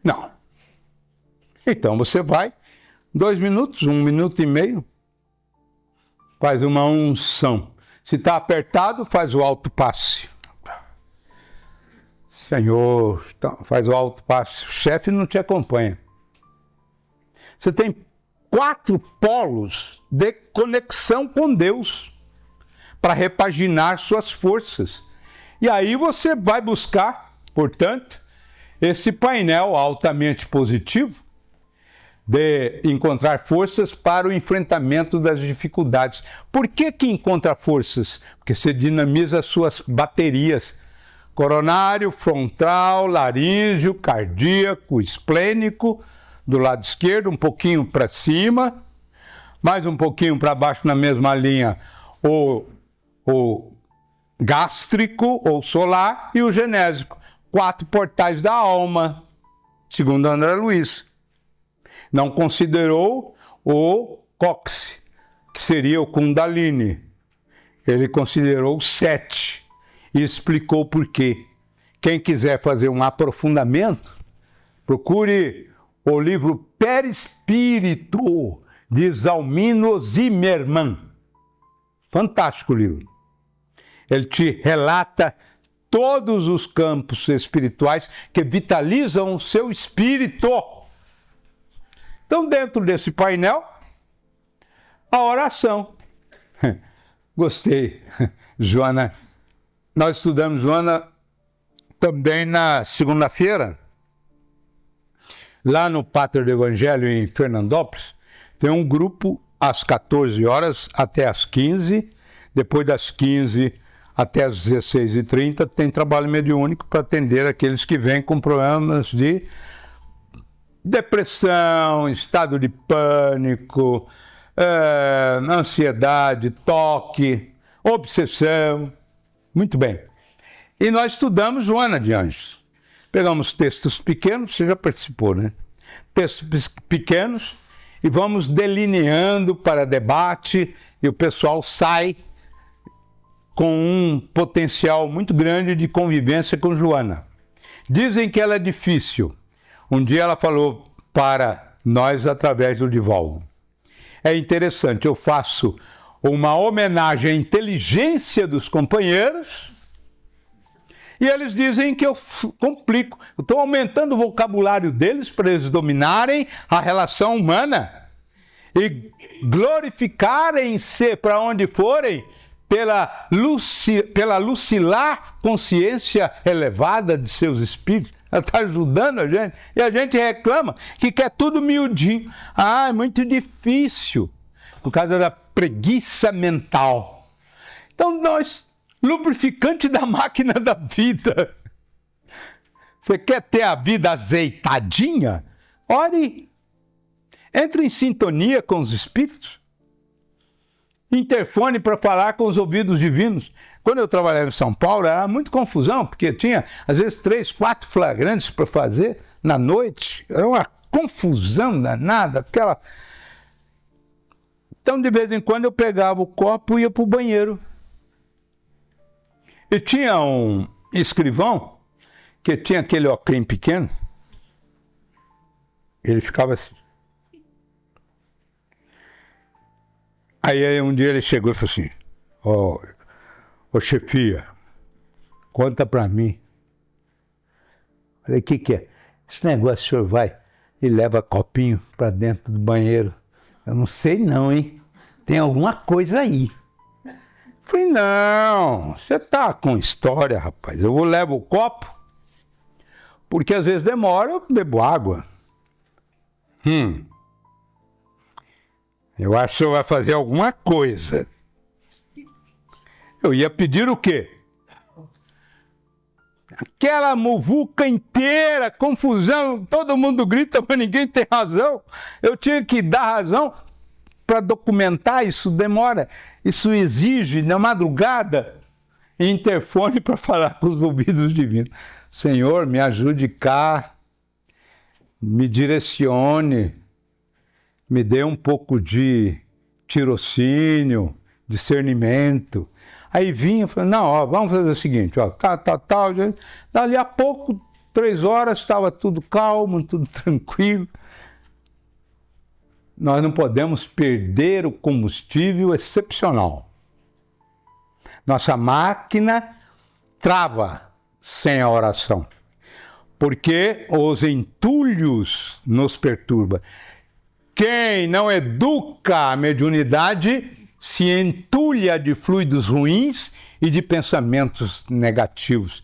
Não. Então você vai, 2 minutos, 1 minuto e meio, faz uma unção. Se está apertado, faz o alto passe. Senhor, faz o alto passe. O chefe não te acompanha. Você tem 4 polos de conexão com Deus para repaginar suas forças. E aí você vai buscar, portanto, esse painel altamente positivo de encontrar forças para o enfrentamento das dificuldades. Por que encontra forças? Porque você dinamiza as suas baterias. Coronário, frontal, laríngeo, cardíaco, esplênico, do lado esquerdo, um pouquinho para cima, mais um pouquinho para baixo na mesma linha, o gástrico ou solar e o genésico. 4 portais da alma, segundo André Luiz. Não considerou o cóccix, que seria o Kundalini. Ele considerou 7 e explicou por quê. Quem quiser fazer um aprofundamento, procure o livro Perispírito, de Zalmino Zimmermann. Fantástico livro. Ele te relata todos os campos espirituais que vitalizam o seu espírito. Então, dentro desse painel, a oração. Gostei, Joana. Nós estudamos, Joana, também na segunda-feira, lá no Pátrio do Evangelho, em Fernandópolis, tem um grupo às 14 horas até às 15, depois das 15 até às 16h30, tem trabalho mediúnico para atender aqueles que vêm com problemas de depressão, estado de pânico, ansiedade, toque, obsessão. Muito bem. E nós estudamos Joana de Anjos. Pegamos textos pequenos, você já participou, né? Textos pequenos e vamos delineando para debate e o pessoal sai com um potencial muito grande de convivência com Joana. Dizem que ela é difícil. Um dia ela falou para nós através do Divaldo. É interessante, eu faço uma homenagem à inteligência dos companheiros e eles dizem que eu complico. Eu estou aumentando o vocabulário deles para eles dominarem a relação humana e glorificarem-se para onde forem pela lucilar consciência elevada de seus espíritos. Ela está ajudando a gente. E a gente reclama que quer tudo miudinho. Ah, é muito difícil. Por causa da preguiça mental. Então nós, lubrificante da máquina da vida. Você quer ter a vida azeitadinha? Ore. Entre em sintonia com os espíritos. interfone para falar com os ouvidos divinos. Quando eu trabalhava em São Paulo, era muita confusão, porque tinha, às vezes, 3, 4 flagrantes para fazer na noite. Era uma confusão danada, aquela... Então, de vez em quando, eu pegava o copo e ia para o banheiro. E tinha um escrivão que tinha aquele óculos pequeno. Ele ficava assim. Aí um dia ele chegou e falou assim: ô chefia, conta pra mim. Falei: o que é? Esse negócio o senhor vai e leva copinho pra dentro do banheiro. Eu não sei não, hein? Tem alguma coisa aí. Falei: não, você tá com história, rapaz. Eu levo o copo, porque às vezes demora, eu bebo água. Eu acho que o senhor vai fazer alguma coisa. Eu ia pedir o quê? Aquela muvuca inteira, confusão, todo mundo grita, mas ninguém tem razão. Eu tinha que dar razão para documentar, isso demora, isso exige, na madrugada, interfone para falar com os ouvidos divinos. Senhor, me ajude cá, me direcione, me dê um pouco de tirocínio, discernimento. Aí vinha, falando: não, ó, vamos fazer o seguinte, ó, tal. Dali a pouco, 3 horas, estava tudo calmo, tudo tranquilo. Nós não podemos perder o combustível excepcional. Nossa máquina trava sem a oração, porque os entulhos nos perturbam. Quem não educa a mediunidade se entulha de fluidos ruins e de pensamentos negativos.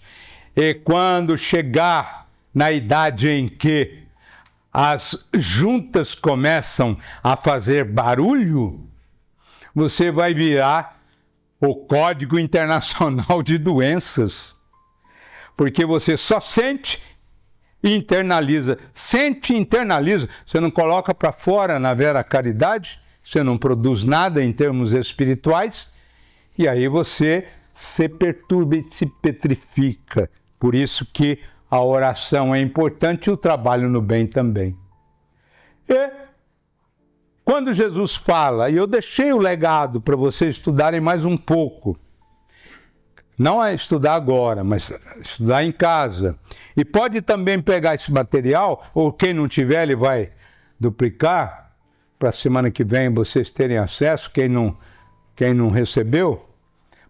E quando chegar na idade em que as juntas começam a fazer barulho, você vai virar o Código Internacional de Doenças, porque você só sente e internaliza. Sente e internaliza. Você não coloca para fora na vera caridade, você não produz nada em termos espirituais, e aí você se perturba e se petrifica. Por isso que a oração é importante e o trabalho no bem também. E quando Jesus fala, e eu deixei o legado para vocês estudarem mais um pouco, não é estudar agora, mas estudar em casa. E pode também pegar esse material, ou quem não tiver, ele vai duplicar, para a semana que vem vocês terem acesso, quem não recebeu,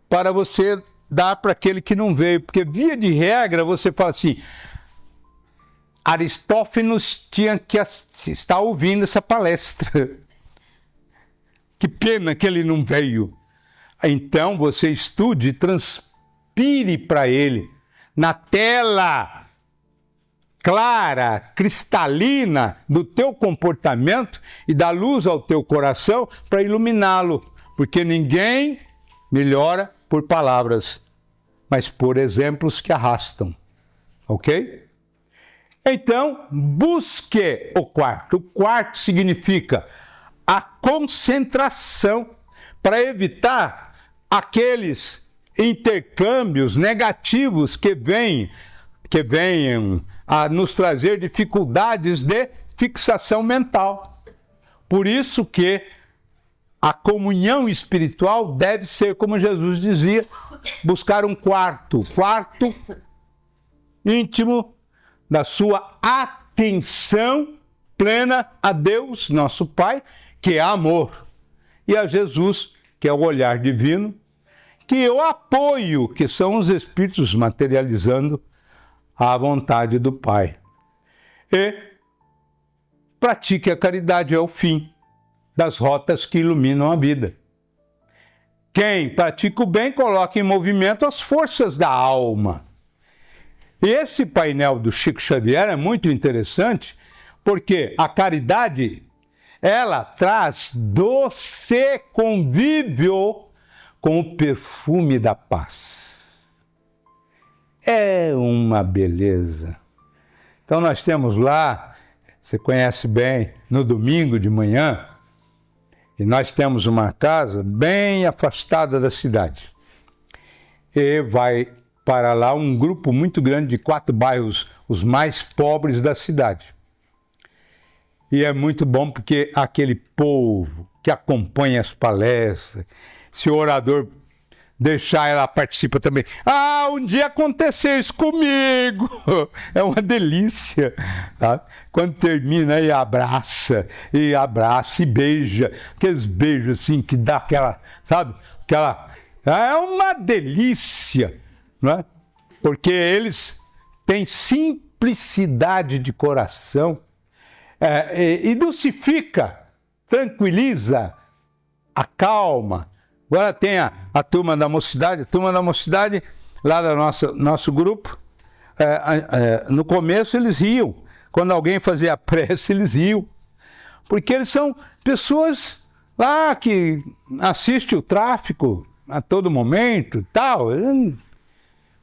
para você dar para aquele que não veio. Porque, via de regra, você fala assim: Aristófanes tinha que estar ouvindo essa palestra. Que pena que ele não veio. Então, você estude e transpire para ele, na tela clara, cristalina do teu comportamento, e dá luz ao teu coração para iluminá-lo. Porque ninguém melhora por palavras, mas por exemplos que arrastam. Ok? Então, busque o quarto. O quarto significa a concentração, para evitar aqueles intercâmbios negativos que venham a nos trazer dificuldades de fixação mental. Por isso que a comunhão espiritual deve ser, como Jesus dizia, buscar um quarto íntimo da sua atenção plena a Deus, nosso Pai, que é amor, e a Jesus, que é o olhar divino, que eu apoio, que são os espíritos materializando a vontade do Pai. E pratique a caridade, é o fim das rotas que iluminam a vida. Quem pratica o bem coloca em movimento as forças da alma. E esse painel do Chico Xavier é muito interessante, porque a caridade, ela traz doce convívio com o perfume da paz. É uma beleza. Então nós temos lá, você conhece bem, no domingo de manhã, E nós temos uma casa bem afastada da cidade. E vai para lá um grupo muito grande de 4 bairros, os mais pobres da cidade. E é muito bom porque aquele povo que acompanha as palestras, se o orador deixar, ela participa também. Ah, um dia aconteceu isso comigo. É uma delícia. Tá? Quando termina, e abraça, e beija. Aqueles beijos assim que dá aquela, sabe? É uma delícia. Não é? Porque eles têm simplicidade de coração. E dulcifica, tranquiliza, acalma. Agora tem a turma da mocidade. A turma da mocidade, lá do nosso grupo, no começo eles riam. Quando alguém fazia prece, eles riam. Porque eles são pessoas lá que assistem o tráfico a todo momento e tal.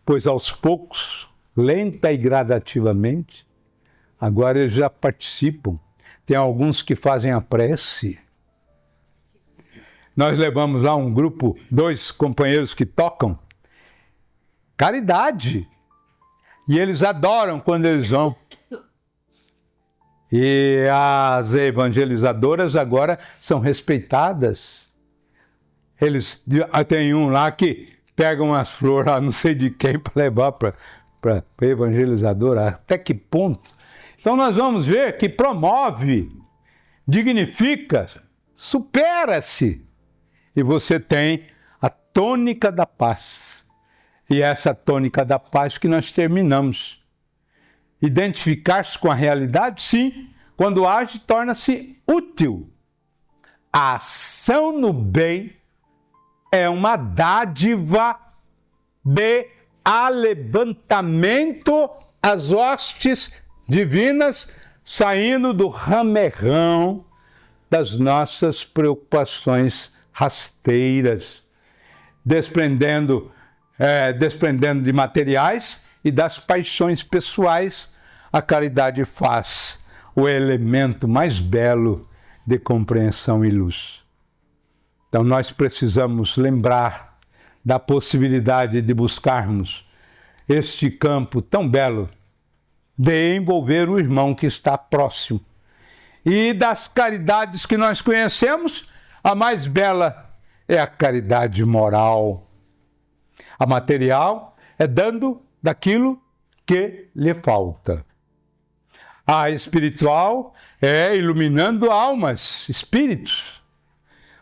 Pois aos poucos, lenta e gradativamente, agora eles já participam. Tem alguns que fazem a prece. Nós levamos lá um grupo, 2 companheiros que tocam caridade. E eles adoram quando eles vão. E as evangelizadoras agora são respeitadas. Tem um lá que pega umas flores lá, não sei de quem, para levar para a evangelizadora. Até que ponto? Então nós vamos ver que promove, dignifica, supera-se. E você tem a tônica da paz. E essa tônica da paz que nós terminamos. Identificar-se com a realidade, sim. Quando age, torna-se útil. A ação no bem é uma dádiva de alevantamento às hostes divinas, saindo do ramerrão das nossas preocupações rasteiras, desprendendo de materiais e das paixões pessoais. A caridade faz o elemento mais belo de compreensão e luz. Então nós precisamos lembrar da possibilidade de buscarmos este campo tão belo de envolver o irmão que está próximo. E das caridades que nós conhecemos, a mais bela é a caridade moral. A material é dando daquilo que lhe falta. A espiritual é iluminando almas, espíritos.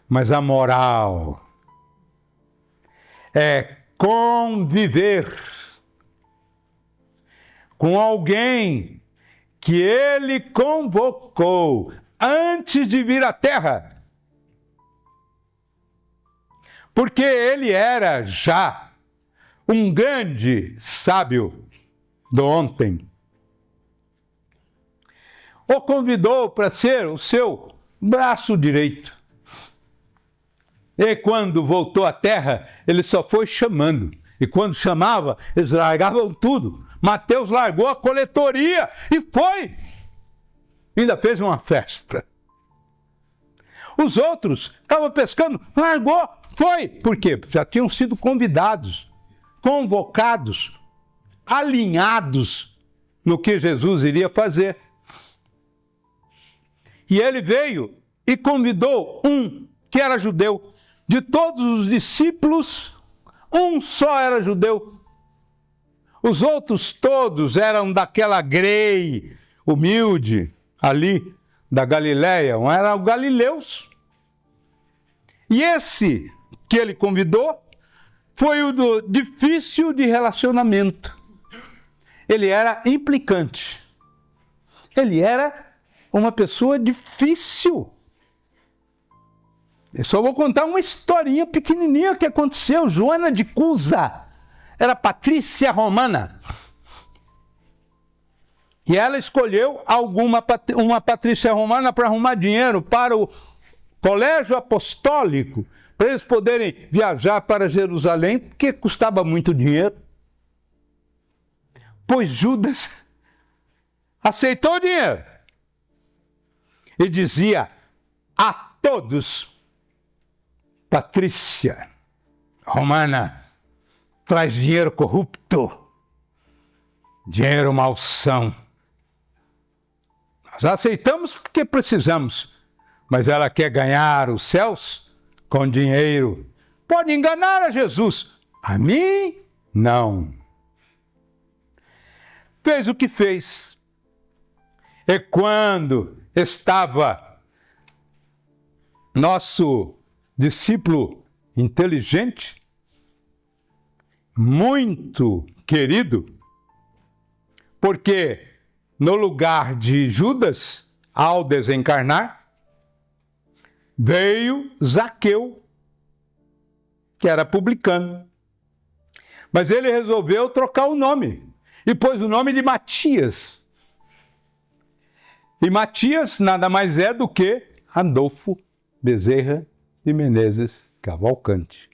Mas a moral é conviver com alguém que ele convocou antes de vir à Terra. Porque ele era já um grande sábio do ontem. O convidou para ser o seu braço direito. E quando voltou à Terra, ele só foi chamando. E quando chamava, eles largavam tudo. Mateus largou a coletoria e foi. Ainda fez uma festa. Os outros estavam pescando, largou, foi. Por quê? Já tinham sido convidados, convocados, alinhados no que Jesus iria fazer. E ele veio e convidou um que era judeu. De todos os discípulos, um só era judeu. Os outros todos eram daquela grei humilde ali da Galileia, eram galileus. E esse que ele convidou foi o do difícil de relacionamento. Ele era implicante. Ele era uma pessoa difícil. Eu só vou contar uma historinha pequenininha que aconteceu. Joana de Cusa era patrícia romana. E ela escolheu uma patrícia romana para arrumar dinheiro para o colégio apostólico, para eles poderem viajar para Jerusalém, porque custava muito dinheiro. Pois Judas aceitou o dinheiro e dizia a todos Patrícia romana traz dinheiro corrupto, dinheiro malsão. Nós aceitamos porque precisamos, mas ela quer ganhar os céus com dinheiro. Pode enganar a Jesus, a mim não. Fez o que fez. E quando estava nosso discípulo inteligente, muito querido, porque no lugar de Judas, ao desencarnar, veio Zaqueu, que era publicano. Mas ele resolveu trocar o nome e pôs o nome de Matias. E Matias nada mais é do que Adolfo Bezerra de Menezes Cavalcante.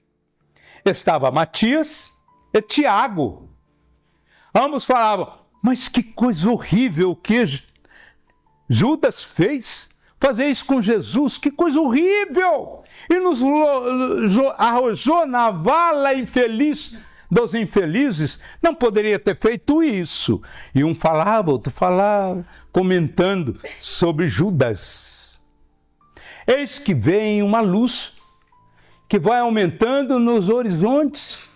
Estava Matias e Tiago. Ambos falavam, mas que coisa horrível que Judas fez, fazer isso com Jesus, que coisa horrível! E nos arrojou na vala infeliz dos infelizes, não poderia ter feito isso. E um falava, outro falava, comentando sobre Judas. Eis que vem uma luz que vai aumentando nos horizontes,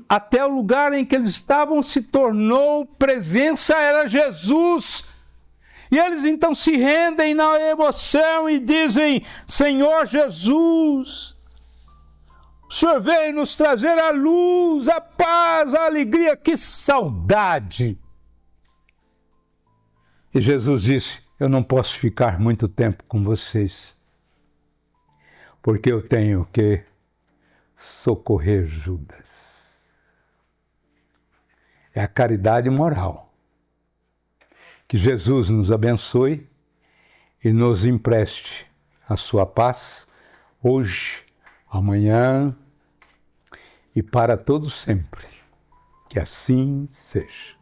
até o lugar em que eles estavam se tornou presença, era Jesus. E eles então se rendem na emoção e dizem, Senhor Jesus, o Senhor veio nos trazer a luz, a paz, a alegria, que saudade. E Jesus disse, eu não posso ficar muito tempo com vocês, porque eu tenho que socorrer Judas. É a caridade moral. Que Jesus nos abençoe e nos empreste a sua paz, hoje, amanhã e para todo sempre. Que assim seja.